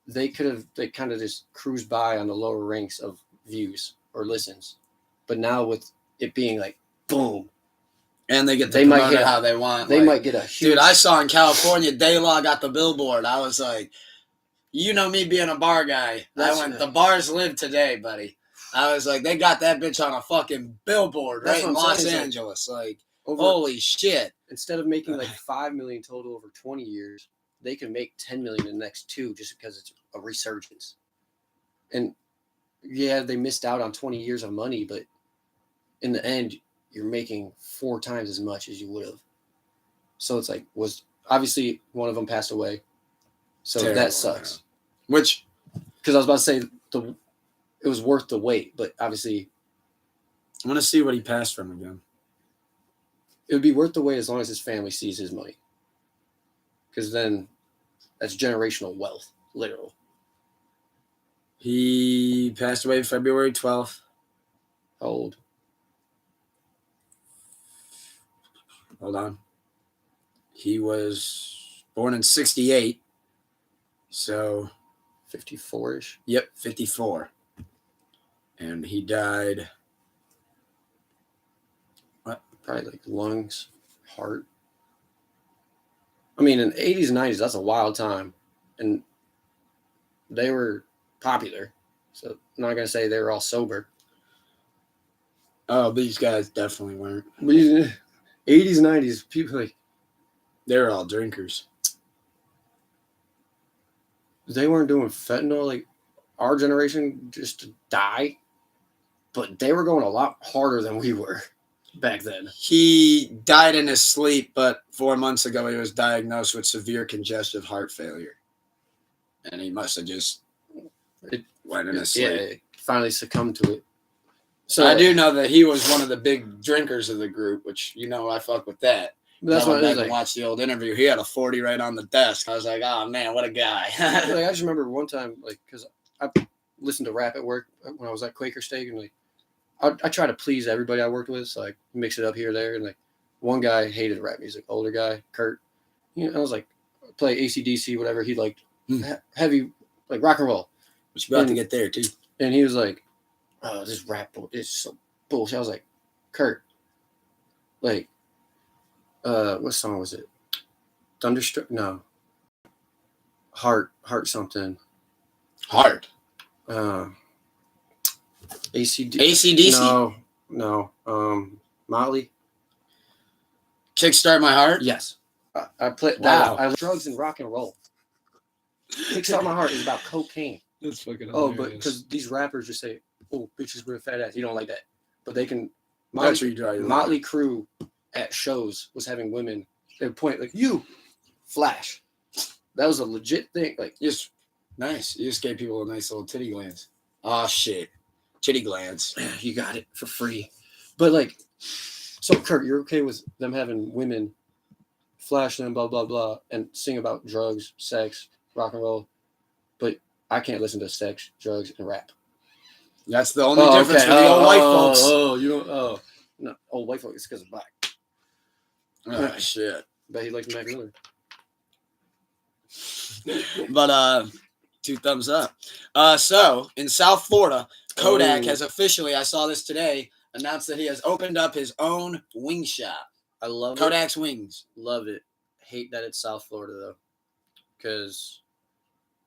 they kind of just cruised by on the lower ranks of views or listens. But now with it being like, boom, And they get to They might promote it get- how they want. they like, might get a huge. Dude, I saw in California, De La got the billboard. I was like, you know me being a bar guy. That's- I went, the bars live today, buddy. I was like, they got that bitch on a fucking billboard That's right in what I'm Los saying, it's like- Angeles. Like, over, holy shit. instead of making like 5 million total over 20 years, they can make 10 million in the next 2 just because it's a resurgence. And yeah, they missed out on 20 years of money, but in the end, you're making 4 times as much as you would have. So it's like, obviously one of them passed away. So Terrible, that sucks. Which, Because I was about to say it was worth the wait, but obviously I want to see what he passed from again. it would be worth the wait as long as his family sees his money. Because then that's generational wealth, literal. He passed away February 12th. How old? Hold on. He was born in 68. So, 54-ish? yep, 54. And he died. Probably like lungs, heart. I mean, in the 80s and 90s, that's a wild time. And they were popular. So I'm not gonna say they were all sober. Oh, these guys definitely weren't. 80s, 90s, people like They were all drinkers. they weren't doing fentanyl like our generation just to die, but they were going a lot harder than we were back then. He died in his sleep, but 4 months ago he was diagnosed with severe congestive heart failure. And he must have just went in his sleep. Yeah, finally succumbed to it. So I do know that he was one of the big drinkers of the group, which, I fuck with that. That's what I back and watched the old interview. He had a 40 right on the desk. I was like, oh man, what a guy. I just remember one time, because I listened to rap at work when I was at Quaker Steak, and I try to please everybody I worked with, so I mix it up here or there. And one guy hated rap music, older guy, Kurt. I was like, play AC/DC, whatever. He liked heavy, like rock and roll. But you about to get there too. And he was like, oh, this rap is so bullshit. I was like, Kurt, what song was it? Thunderstruck? No. Heart something. Heart. AC/DC? No. Molly. Kickstart My Heart? Yes. I played that. I drugs and rock and roll. Kickstart My Heart is about cocaine. That's fucking hilarious. But because these rappers just say, oh, bitches with a fat ass. You don't like that. But they can. That's where you draw your line. Motley Crue at shows was having women. They would point like, you, flash. That was a legit thing. Like, just nice. You just gave people a nice little titty glance. Oh, shit. Titty glance. You got it for free. But so Kurt, you're okay with them having women flash them, blah, blah, blah, and sing about drugs, sex, rock and roll. But I can't listen to sex, drugs, and rap. That's the only difference with the old white folks. No, old white folks, it's because of black. Oh, shit. Bet he liked Mac Miller. But 2 thumbs up. So in South Florida, Kodak has officially, I saw this today, announced that he has opened up his own wing shop. I love Kodak's Wings. Love it. Hate that it's South Florida though, because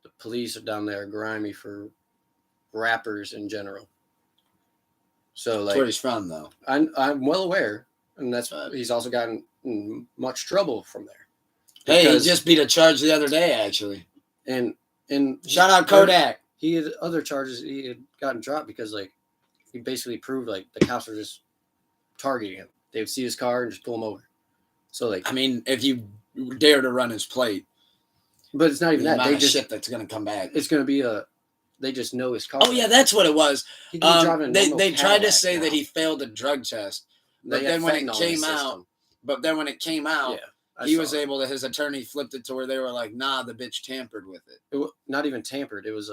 the police are down there grimy for rappers in general. So That's where he's from, though. I'm well aware, and that's he's also gotten in much trouble from there. Hey, he just beat a charge the other day, actually. And shout out Kodak. He had other charges he had gotten dropped because he basically proved the cops were just targeting him. They would see his car and just pull him over. So if you dare to run his plate, but it's not even that. They just shit that's gonna come back. It's gonna be they just know his car. Oh yeah, that's what it was. He could be driving they tried to say that he failed a drug test, but then when it came out, he was able to. His attorney flipped it to where they were like, "Nah, the bitch tampered with it." Not even tampered. It was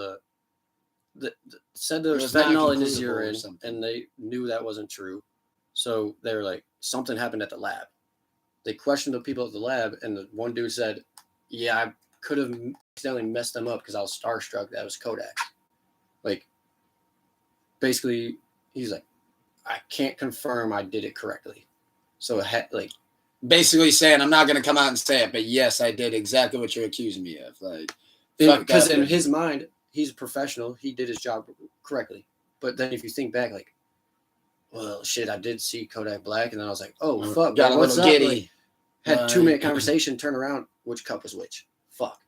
said there was fentanyl in his urine, and they knew that wasn't true. So they were like, something happened at the lab. They questioned the people at the lab, and the one dude said, "Yeah, I could have accidentally messed them up because I was starstruck. That was Kodak." Basically, he's like, "I can't confirm I did it correctly." So it had basically saying, "I'm not going to come out and say it, but yes, I did exactly what you're accusing me of." Because in his mind, he's a professional. He did his job correctly. But then if you think back, well, shit, I did see Kodak Black, and then I was like, oh, fuck, got a little giddy. Had a 2-minute conversation, turn around, which cup was which? Fuck.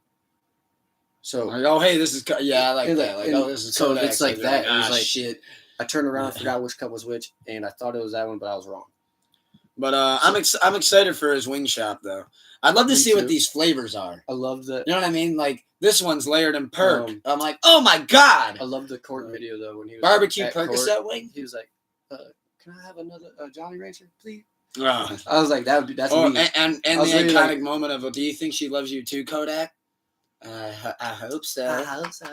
So, hey, this is, I like that. This is so Kodak. It's like that. It was shit. I turned around, forgot which cup was which, and I thought it was that one, but I was wrong. But I'm excited for his wing shop, though. I'd love to see what these flavors are. I love that. You know what I mean? This one's layered in perk. I'm like, oh my god! I love the court video though when he was barbecue Percocet wing. He was like, "Can I have another Jolly Rancher, please?" I was like, that's me. And the iconic moment of, do you think she loves you too, Kodak? I hope so. I hope so.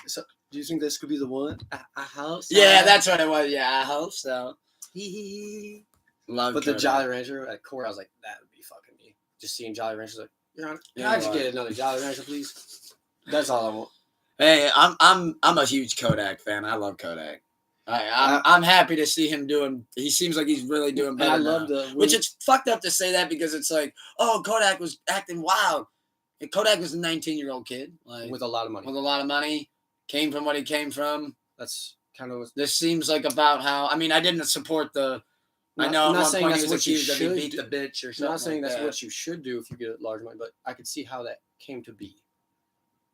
So, do you think this could be the one? I hope so. Yeah, that's what it was. Yeah, I hope so. Love but Kodak. The Jolly Rancher at court, I was like, that would be fucking me. Just seeing Jolly Ranchers like, Your Honor, can I just get another Jolly Rancher, please? That's all I want. Hey, I'm a huge Kodak fan. I love Kodak. I'm happy to see him doing. He seems like he's really doing better. And I love which it's fucked up to say that because it's like, oh, Kodak was acting wild. Kodak was a 19-year-old kid, like with a lot of money. with a lot of money, came from what he came from. That's kind of This seems like about how. I mean, I didn't support the. I know I'm at not one saying point that's he was what you accused of he should beat do. the bitch or I'm something. not saying like that's that. what you should do if you get large money, but I could see how that came to be.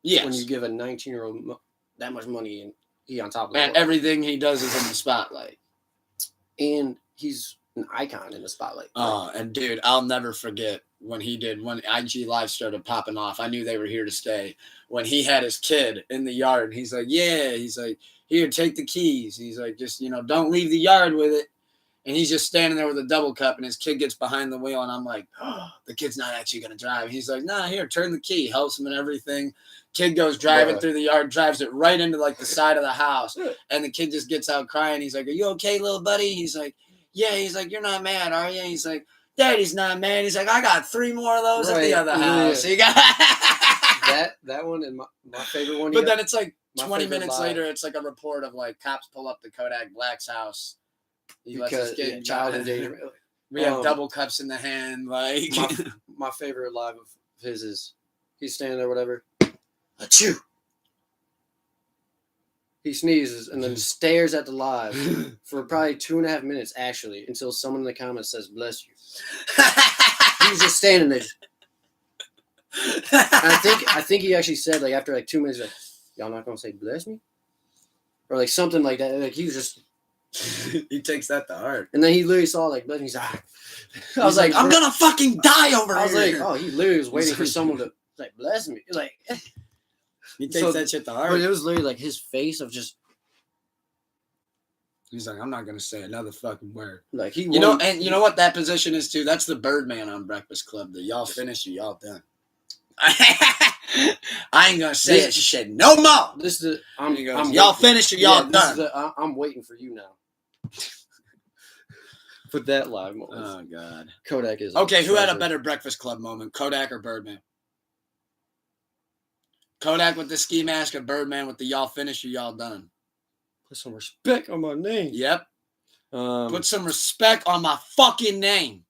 Yes. When you give a 19-year-old that much money and he on top of it. And everything he does is in the spotlight. And he's an icon in the spotlight. Oh, and dude, I'll never forget when IG Live started popping off. I knew they were here to stay. When he had his kid in the yard, and he's like, here, take the keys. He's like, just, don't leave the yard with it. And he's just standing there with a double cup, and his kid gets behind the wheel, and I'm like, oh, the kid's not actually going to drive. He's like, nah, here, turn the key, helps him and everything. Kid goes driving through the yard, drives it right into like the side of the house, and the kid just gets out crying. He's like, are you okay, little buddy? He's like, yeah. He's like, you're not mad, are you? He's like, Daddy's not mad. He's like, I got 3 more of those at the other house. So you got that one and my favorite one. But then it's like 20 minutes later, it's like a report of like cops pull up to Kodak Black's house. He lets us get child endangerment. We have double cups in the hand. Like my favorite live of his is he's standing there, whatever. Achoo! He sneezes and then stares at the live for probably 2.5 minutes, actually, until someone in the comments says, bless you. He's just standing there. And I think he actually said, like, after like 2 minutes, like, y'all not going to say bless me? Or like something like that. Like, he was just. He takes that to heart. And then he literally saw, like, bless me. He's like, I was like, I'm going to fucking die over here. I was like, oh, he literally was waiting for someone to, like, bless me. Like, he takes that shit to heart. But it was literally like his face of just. He's like, I'm not gonna say another fucking word. Like he, you know what that position is too. That's the Birdman on Breakfast Club. The y'all finished or y'all done. I ain't gonna say it shit no more. This is y'all finished or y'all done. I'm waiting for you now. Put that live moment. Oh God. Kodak is okay. Who had a better Breakfast Club moment, Kodak or Birdman? Kodak with the ski mask or Birdman with the y'all finished or y'all done? Put some respect on my name. Yep. Put some respect on my fucking name.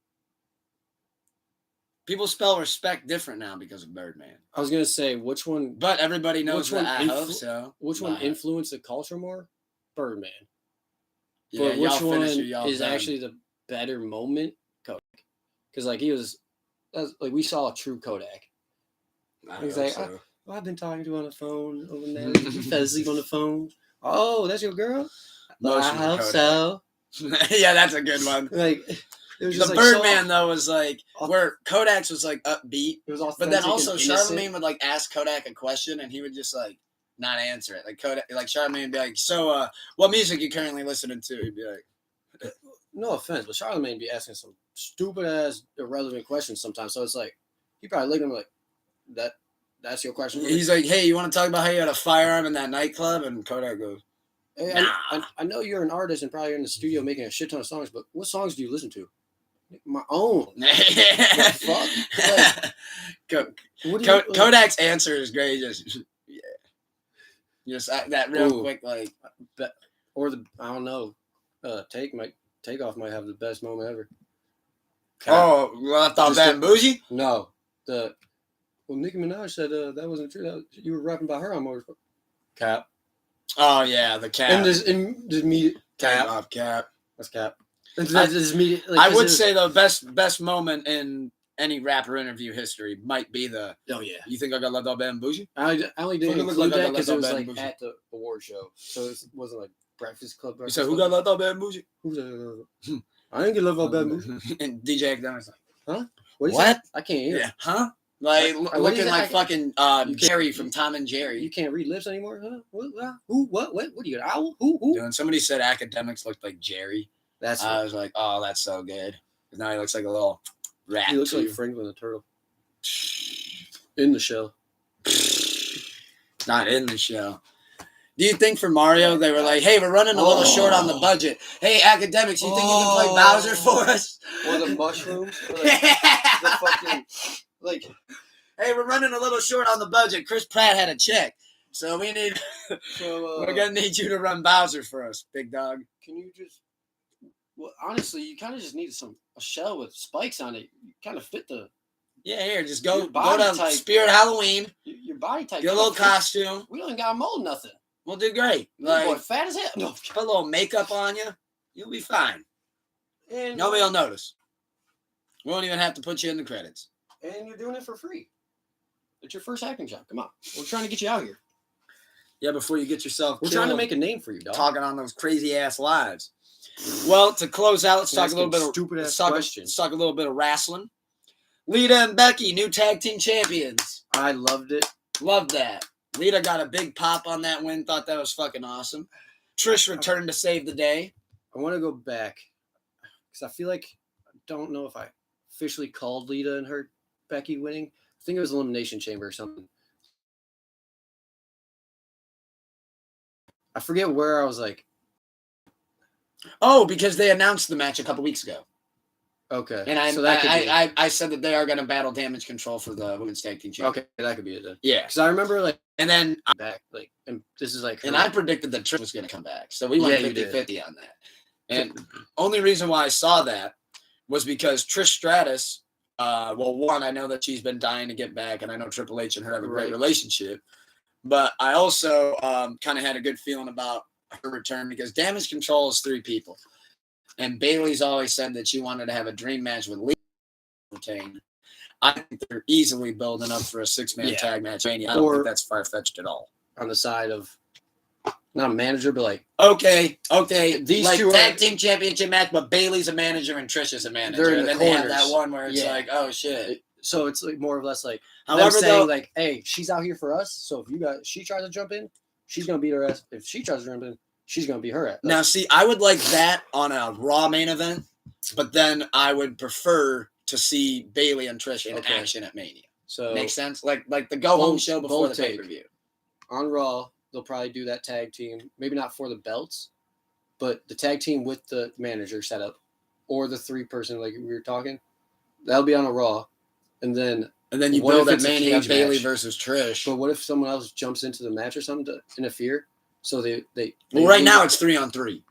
People spell respect different now because of Birdman. I was gonna say which one, but everybody knows which one. Which one influenced the culture more? Birdman. Yeah, but which one is actually the better moment? Kodak. Because like we saw a true Kodak. He's like, so. I've been talking to you on the phone over there. You fell asleep on the phone. Oh, that's your girl? I hope so. Yeah, that's a good one. Like it was just the like Birdman though was like where Kodak's was like upbeat. It was but then also Charlemagne would like ask Kodak a question and he would just like not answer it. Like Charlemagne would be like, so what music you currently listening to? He'd be like, no offense, but Charlemagne would be asking some stupid ass irrelevant questions sometimes. So it's like he probably looked at him like that's your question. He's like, hey, you want to talk about how you had a firearm in that nightclub? And Kodak goes, hey, nah. I know you're an artist and probably in the studio making a shit ton of songs, but what songs do you listen to? My own. Fuck? Like, Kodak's answer is great. Just that real quick, like, or I don't know. Takeoff might have the best moment ever. Oh, well, I thought that bougie. No, well, Nicki Minaj said that wasn't true. You were rapping about her on Motorsport. Cap. Oh yeah, the cap. And this me cap. That's cap. I would say the best moment in any rapper interview history might be the. Oh yeah. You think I got left out bad and bougie? I only didn't include that because it was like at the award show, so it wasn't like Breakfast Club. So who got left out bad and bougie? Who's that? I didn't get left out bad and bougie. And DJ Academic's like, huh? What? I can't hear. Yeah. Huh? Like looking like fucking Jerry from Tom and Jerry. You can't read lips anymore, huh? Who? What? What are you, an owl? Who? Dude, when somebody said Academics looked like Jerry, I was like, oh, that's so good. Now he looks like a little rat. He looks like Franklin the Turtle. In the show. Not in the show. Do you think for Mario they were like, hey, we're running a little short on the budget. Hey, Academics, you think you can play Bowser for us? Or the mushrooms? Or the fucking... Like, hey, we're running a little short on the budget. Chris Pratt had a check, so we need. We're gonna need you to run Bowser for us, big dog. Can you just? Well, honestly, you kind of just need a shell with spikes on it. You kind of fit the Yeah, here, just go Your body to type- Spirit Halloween. Your body type. Get a little kinda fits. costume. We don't even got to mold nothing. We'll do great. Like, boy, Like, fat as hell. No. put a little makeup on you. You'll be fine. And, Nobody will notice. We won't even have to put you in the credits. And you're doing it for free. It's your first acting job. Come on. We're trying to get you out here. Yeah, before you get yourself We're trying to make a name for you, dog. talking on those crazy ass lives. Well, to close out, let's talk a little bit of stupid ass let's talk questions. a little bit of wrestling. Lita and Becky, new tag team champions. I loved it. Love that. Lita got a big pop on that win. Thought that was fucking awesome. Trish returned to save the day. I want to go back because I feel like I don't know if I officially called Lita and her Becky winning. I think it was Elimination Chamber or something. I forget where I was like. Oh, because they announced the match a couple weeks ago. Okay. And I said that they are going to battle Damage Control for the women's tag team championship. Okay, that could be it then. Yeah. Because I remember like And then back like, and this is like. and I predicted that Trish was going to come back. So we went Yeah, you did. 50-50 on that. And only reason why I saw that was because Trish Stratus, well, one, I know that she's been dying to get back, and I know Triple H and her have a great Right. relationship. But I also kind of had a good feeling about her return because Damage Control is 3 people. And Bayley's always said that she wanted to have a dream match with Lita retain. I think they're easily building up for a 6-man Yeah. tag match. I don't Or- think that's far-fetched at all. on the side of not a manager, but like Okay. These like two tag are- team championship match, but Bayley's a manager and Trish is a manager. They're in And the then they have corners. that one where it's Yeah. like, oh shit. so it's like more or less like However, them saying though, like, hey, she's out here for us. So if she tries to jump in, she's gonna beat her ass. If she tries to jump in, she's gonna beat her ass. now see, I would like that on a Raw main event, but then I would prefer to see Bayley and Trish in Okay. action at Mania. So Makes sense? Like the go home Bold- show before the bold take. pay-per-view. on Raw, they'll probably do that tag team. Maybe not for the belts, but the tag team with the manager setup, or the 3-person like we were talking. That'll be on a Raw, and then. And then you What build if at it's a Mania cage Bayley match? versus Trish. But what if someone else jumps into the match or something to interfere? So they Well, right lose now it? it's 3-on-3.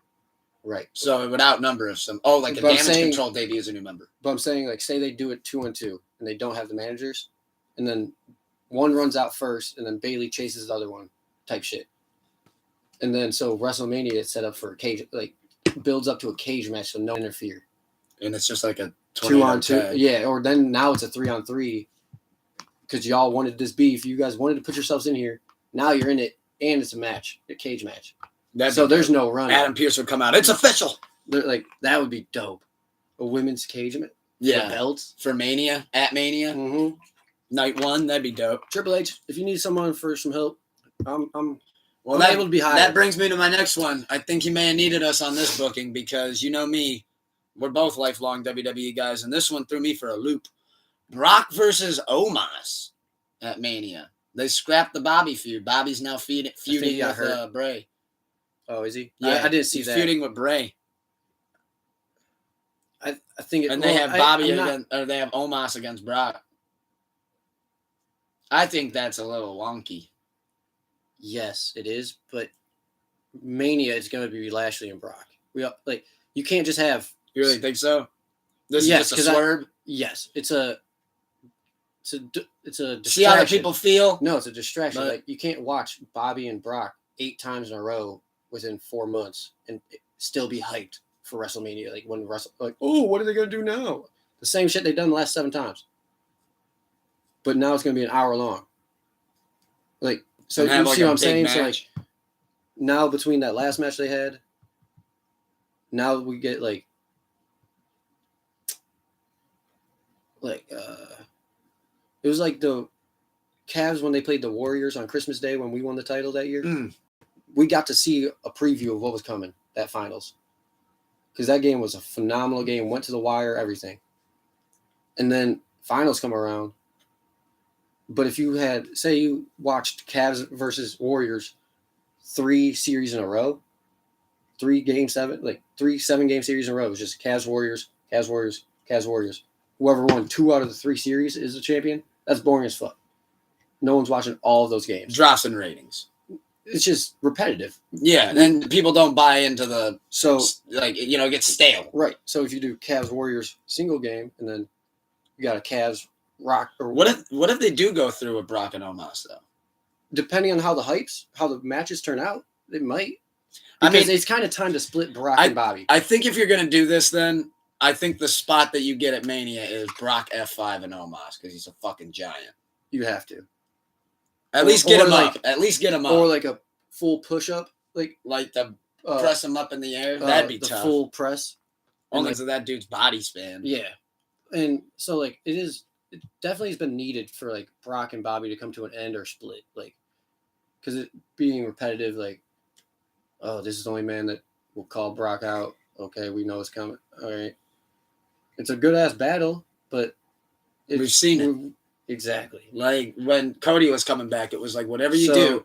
Right. So it would outnumber if some like a But I'm Damage saying- Control debuts a new member. But I'm saying, like, say they do it 2-on-2 and they don't have the managers, and then one runs out first, and then Bayley chases the other one, type shit. And then so WrestleMania is set up for a cage, like builds up to a cage match, so no interfere. And it's just like a 2-on-2, tag. yeah. Or then now it's a 3-on-3 because y'all wanted this beef. You guys wanted to put yourselves in here. Now you're in it, and it's a match, a cage match. That'd So be there's dope. no run. Adam Pearce would come out. It's official. Like that would be dope. A women's cage match. Yeah. Belts. For Mania, at Mania, Mm-hmm. night 1, that'd be dope. Triple H, if you need someone for some help, I'm Well, I'm that, able to be hired. that brings me to my next one. I think he may have needed us on this booking because you know me, we're both lifelong WWE guys, and this one threw me for a loop. Brock versus Omos at Mania. They scrapped the Bobby feud. Bobby's now feuding he got with hurt. Bray. Oh, is he? Yeah, I didn't see he's that. feuding with Bray, I think, and they have Bobby I'm not- against, or they have Omos against Brock. I think that's a little wonky. Yes, it is, but Mania is going to be Lashley and Brock. Like you can't just have. You really think so? This Yes, is just 'cause a swerve. Yes, it's a distraction. See how the people feel. No, it's a distraction. But- Like you can't watch Bobby and Brock 8 times in a row within 4 months and still be hyped for WrestleMania. Like when oh, what are they going to do now? The same shit they've done the last 7 times. But now it's going to be an hour long. Like so, And you have, like, see a what I'm big saying? So like match. now between that last match they had, now we get like it was like the Cavs when they played the Warriors on Christmas Day when we won the title that year. Mm. We got to see a preview of what was coming that finals because that game was a phenomenal game. Went to the wire, everything, and then finals come around. But if you had, say, you watched Cavs versus Warriors 3 series in a row, 3 game 7, like 3 7-game series in a row, it was just Cavs Warriors, Cavs Warriors, Cavs Warriors. Whoever won 2 out of the 3 series is the champion. That's boring as fuck. No one's watching all of those games. Drops in ratings. It's just repetitive. Yeah, and then people don't buy into the So like it gets stale. right. So if you do Cavs Warriors single game, and then you got a Cavs Rock or What if they do go through with Brock and Omos though? Depending on how the matches turn out, they might. I Because mean, it's kind of time to split Brock and Bobby. I think if you're gonna do this, then I think the spot that you get at Mania is Brock F5 and Omos because he's a fucking giant. You have to. At least get him up. At least get him up. Or like a full push up, like the press him up in the air. That'd be tough. Full press. Only because of that dude's body span. Yeah, and so like it definitely has been needed for like Brock and Bobby to come to an end or split, like because it being repetitive, like, oh, this is the only man that will call Brock out. Okay, we know it's coming. All right, it's a good ass battle, but we've seen it. Exactly. Like when Cody was coming back, it was like whatever you do,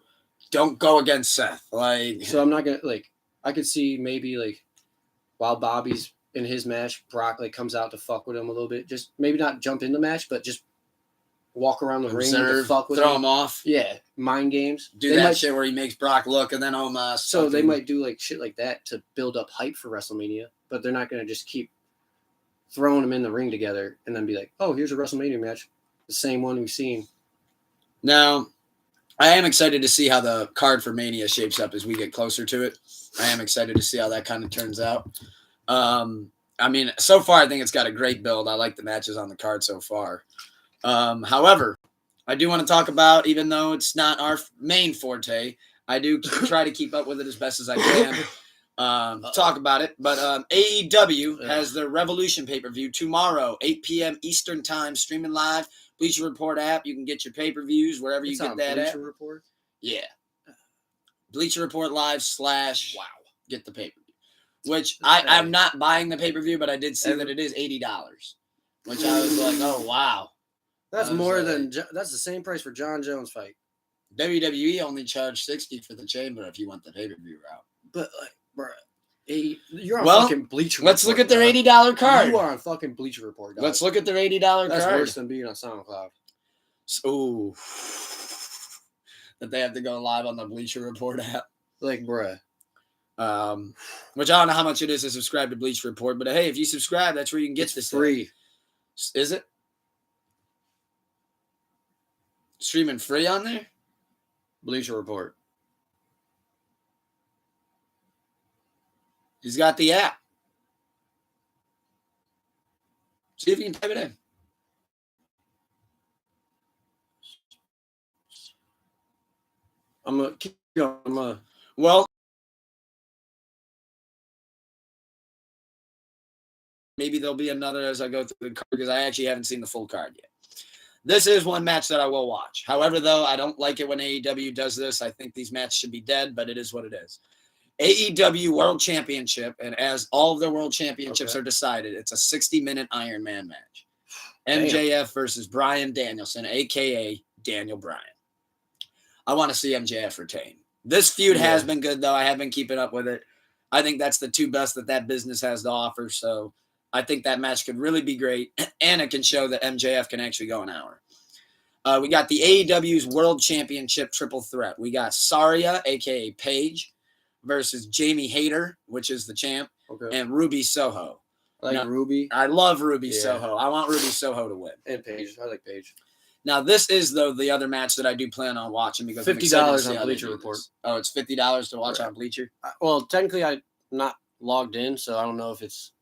don't go against Seth. Like, so I'm not gonna like. I could see maybe like while Bobby's in his match, Brock like comes out to fuck with him a little bit. Just maybe not jump in the match, but just walk around the ring to fuck with him. Throw him off. Yeah, mind games. Do that shit where he makes Brock look and then Omos. So they might do like shit like that to build up hype for WrestleMania, but they're not gonna just keep throwing them in the ring together and then be like, oh, here's a WrestleMania match. The same one we've seen. Now, I am excited to see how the card for Mania shapes up as we get closer to it. I am excited to see how that kind of turns out. I mean, so far, I think it's got a great build. I like the matches on the card so far. However, I do want to talk about, even though it's not our main forte, I do try to keep up with it as best as I can. Talk about it. But AEW has their Revolution pay-per-view tomorrow, 8 p.m. Eastern Time, streaming live. Bleacher Report app. You can get your pay-per-views wherever you get that Bleacher Report? Yeah. Bleacher Report Live / get the pay-per-view. Which I'm not buying the pay-per-view, but I did see that it is $80. Which I was like, oh, wow. That's more than that's the same price for John Jones fight. WWE only charged $60 for the chamber if you want the pay-per-view route. But like, bro, you're on fucking Bleacher Report. Let's look at their $80 card. You are on fucking Bleacher Report, dog. Let's look at their $80 card. That's worse than being on SoundCloud. Ooh. That they have to go live on the Bleacher Report app. Like, bruh. Which I don't know how much it is to subscribe to Bleacher Report, but hey, if you subscribe, that's where you can get this free. Is it? Streaming free on there? Bleacher Report. He's got the app. See if you can type it in. I'm going to keep going. Well, maybe there'll be another as I go through the card because I actually haven't seen the full card yet. This is one match that I will watch. However, though, I don't like it when AEW does this. I think these matches should be dead, but it is what it is. AEW World Championship, and as all of their World Championships are decided, it's a 60-minute Iron Man match. MJF versus Bryan Danielson, a.k.a. Daniel Bryan. I want to see MJF retain. This feud has been good, though. I have been keeping up with it. I think that's the two best that business has to offer, so I think that match could really be great, and it can show that MJF can actually go an hour. We got the AEW's World Championship triple threat. We got Saria, a.k.a. Paige, versus Jamie Hayter, which is the champ, and Ruby Soho. Ruby. I love Ruby Soho. I want Ruby Soho to win. And Paige. I like Paige. Now, this is, though, the other match that I do plan on watching because $50 on Bleacher Report. Oh, it's $50 to watch on Bleacher? Well, technically, I'm not logged in, so I don't know if it's...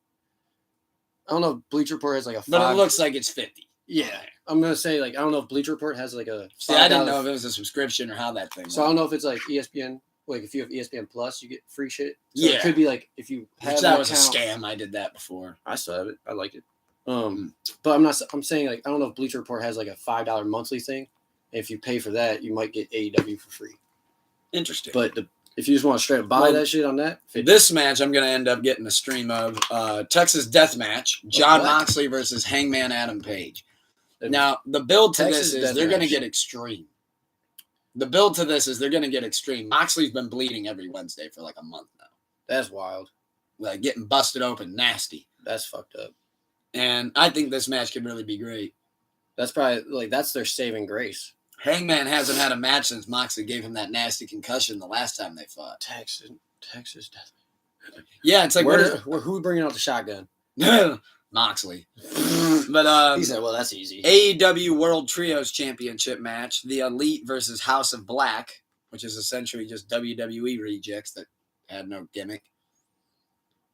I don't know if Bleacher Report has like a 5... But it looks like it's 50. Yeah. I'm going to say, like, I don't know if Bleacher Report has like a... See, I didn't know if it was a subscription or how that thing So I don't know if it's like ESPN... Like, if you have ESPN Plus, you get free shit. So yeah. It could be like, if you have that was account, a scam. I did that before. I still have it. I like it. But I'm saying, like, I don't know if Bleacher Report has like a $5 monthly thing. If you pay for that, you might get AEW for free. Interesting. But if you just want to straight up buy that shit on that. This match, I'm going to end up getting a stream of Texas Death Match, John Moxley versus Hangman Adam Page. Now, the build to this is they're going to get extreme. The build to this is they're going to get extreme. Moxley's been bleeding every Wednesday for like a month now. That's wild. Like getting busted open, nasty. That's fucked up. And I think this match could really be great. That's probably like that's their saving grace. Hangman hasn't had a match since Moxley gave him that nasty concussion the last time they fought. Texas Death. Yeah, it's like who bringing out the shotgun? Moxley. But he said, "Well, that's easy." AEW World Trios Championship match: The Elite versus House of Black, which is essentially just WWE rejects that had no gimmick.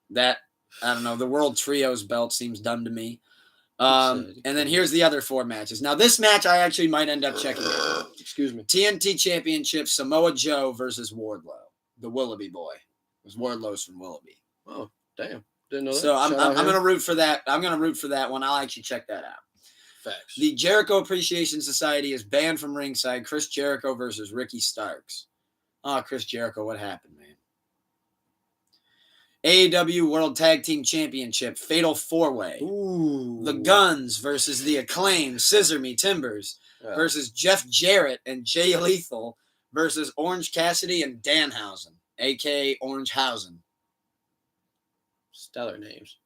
That I don't know. The World Trios belt seems dumb to me. And then here's the other 4 matches. Now this match I actually might end up checking out. Excuse me. TNT Championship: Samoa Joe versus Wardlow, the Willoughby boy. It was Wardlow's from Willoughby. Oh, damn. Didn't know that. So I'm going to root for that. I'm going to root for that one. I'll actually check that out. Facts. The Jericho Appreciation Society is banned from ringside. Chris Jericho versus Ricky Starks. Oh, Chris Jericho, what happened, man? AEW World Tag Team Championship, Fatal 4-Way. Ooh. The Guns versus the Acclaimed, Scissor Me Timbers versus Jeff Jarrett and Jay Lethal versus Orange Cassidy and Danhausen, a.k.a. Orangehausen. Stellar names.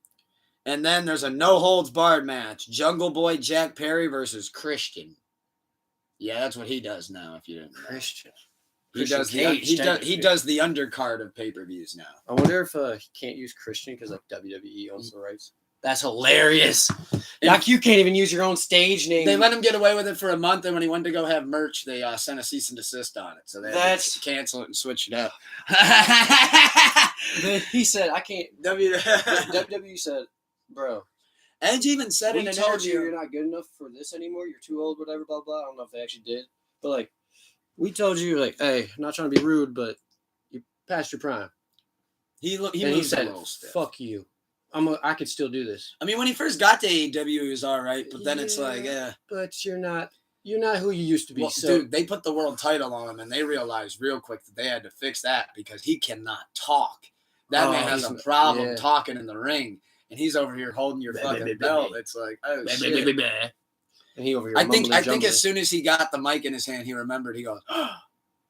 And then there's a no-holds-barred match. Jungle Boy Jack Perry versus Christian. Yeah, that's what he does now, if you didn't know. Christian. He does the undercard of pay-per-views now. I wonder if he can't use Christian because like WWE owns the rights. That's hilarious. Like you can't even use your own stage name. They let him get away with it for a month, and when he went to go have merch, they sent a cease and desist on it. So they had to cancel it and switch it up. He said, "I can't." WWE said, "Bro." Edge even said in an interview, "You're not good enough for this anymore. You're too old, whatever, blah blah." I don't know if they actually did, but like, we told you, like, hey, I'm not trying to be rude, but you passed your prime. He said, "Fuck you. I could still do this." I mean, when he first got to AEW, he was all right, but then it's like, yeah. But you're not who you used to be. Well, so. dude, they put the world title on him, and they realized real quick that they had to fix that because he cannot talk. That man has a problem talking in the ring, and he's over here holding your fucking belt. It's like, oh shit. And he over here. I think as soon as he got the mic in his hand, he remembered. He goes, oh,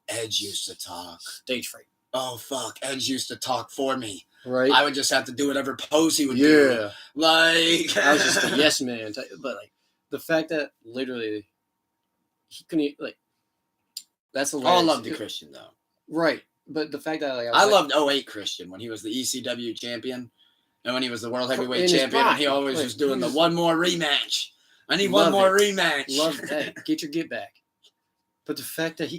"Edge used to talk. Stage fright. Oh fuck, Edge used to talk for me. Right. I would just have to do whatever pose he would do. Yeah. Like I was just a yes man. But like the fact that literally he couldn't like that's hilarious. I loved the Christian though. Right. But the fact that like I loved 08 Christian when he was the ECW champion and when he was the World Heavyweight champion, and he always was doing the one more rematch. I need one more rematch. Love that. Get your get back. But the fact that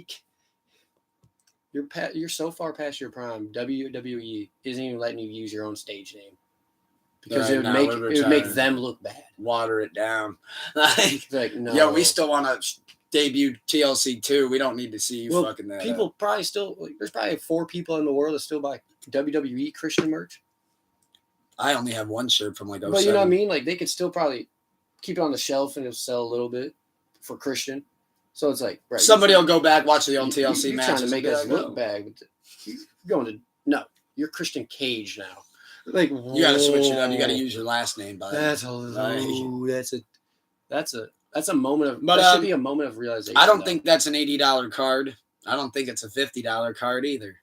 you're so far past your prime. WWE isn't even letting you use your own stage name because it would make them look bad. Water it down. Like no. Yeah, we still want to debut TLC 2. We don't need to see you fucking that. People probably still there's probably 4 people in the world that still buy WWE Christian merch. I only have one shirt from like 07. But you know what I mean? Like they could still probably keep it on the shelf and it'll sell a little bit for Christian. So it's like somebody will go back, watch the old TLC match. Trying to make us look bad. You're Christian Cage now. Like you got to switch it up. You got to use your last name. That's a moment of. That should be a moment of realization. I don't think that's an $80 card. I don't think it's a $50 card either.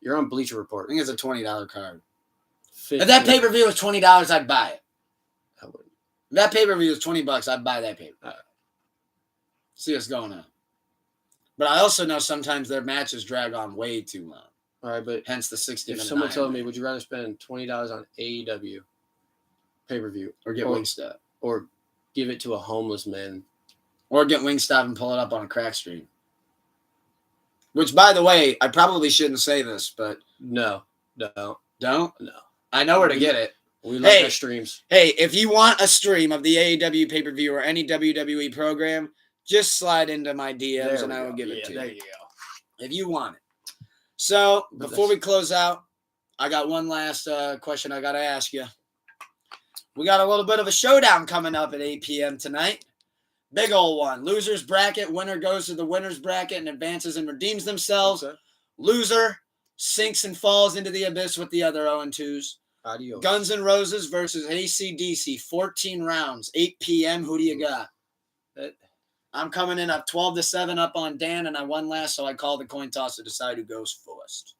You're on Bleacher Report. I think it's a $20 card. If that pay-per-view was $20, I'd buy it. I wouldn't. If that pay-per-view was $20, I'd buy that pay-per-view. See what's going on. But I also know sometimes their matches drag on way too long. All right, but hence the 60-minute. If someone told me, would you rather spend $20 on AEW pay-per-view or get Wingstop, or give it to a homeless man, or get Wingstop and pull it up on a crack stream? Which, by the way, I probably shouldn't say this, but no. I know where to get it. We love our streams. Hey, if you want a stream of the AEW pay-per-view or any WWE program, just slide into my DMs and I will give it to you. There you go. If you want it. So, before we close out, I got one last question I got to ask you. We got a little bit of a showdown coming up at 8 p.m. tonight. Big old one. Losers bracket. Winner goes to the winner's bracket and advances and redeems themselves. Okay. Loser sinks and falls into the abyss with the other 0-2s. Adios. Guns N' Roses versus AC/DC. 14 rounds. 8 p.m. Who do you got? I'm coming in up 12-7 up on Dan, and I won last, so I call the coin toss to decide who goes first.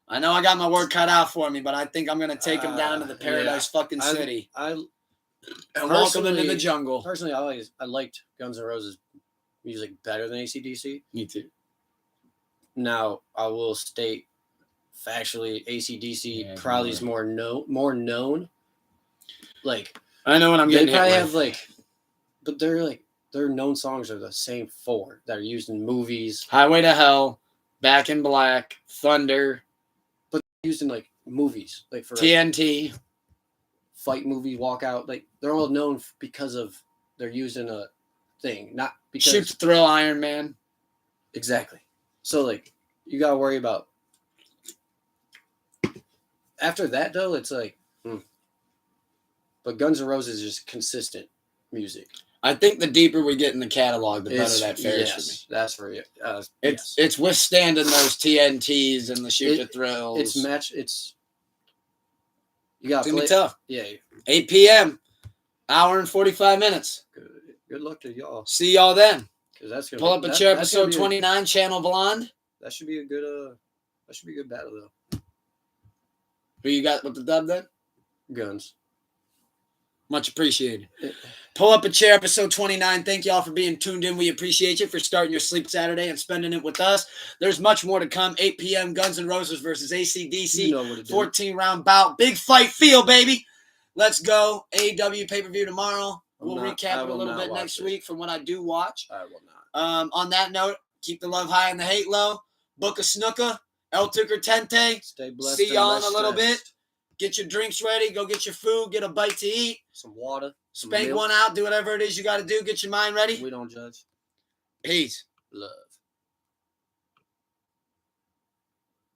I know I got my work cut out for me, but I think I'm going to take him down to the Paradise fucking City. And welcome into the jungle. Personally, I liked Guns N' Roses music better than AC/DC. Me too. Now, I will state factually, AC/DC probably is more known. Like I know what I'm they getting probably hit have with. but their known songs are the same 4 that are used in movies, Highway to Hell, Back in Black, Thunder, but used in like movies, like for TNT. fight movie, walkout. Like they're all known because of they're used in a thing, not because Shoot to Thrill, Iron Man. exactly. So like you gotta worry about. After that though, it's like, but Guns N' Roses is just consistent music. I think the deeper we get in the catalog, the better that fares for me. That's for you. It's withstanding those TNTs and the Shoot to Thrills. It's you got It's gonna be tough. Yeah. 8 p.m. Hour and 45 minutes. Good luck to y'all. See y'all then. Because that's gonna pull up a chair. Episode 29. Channel Blonde. That should be a good. That should be a good battle though. Who you got with the dub then? Guns. Much appreciated. Pull up a chair, episode 29. Thank y'all for being tuned in. We appreciate you for starting your sleep Saturday and spending it with us. There's much more to come. 8 p.m. Guns N' Roses versus AC/DC. You know what to do. 14-round bout. Big fight feel, baby. Let's go. AEW pay-per-view tomorrow. We'll recap it a little bit next week from what I do watch. I will not. On that note, keep the love high and the hate low. Book a snooker. El Tucker Tente. Stay blessed. See y'all in a little bit. Get your drinks ready. Go get your food. Get a bite to eat. Some water. Spank one out. Do whatever it is you got to do. Get your mind ready. We don't judge. Peace. Love.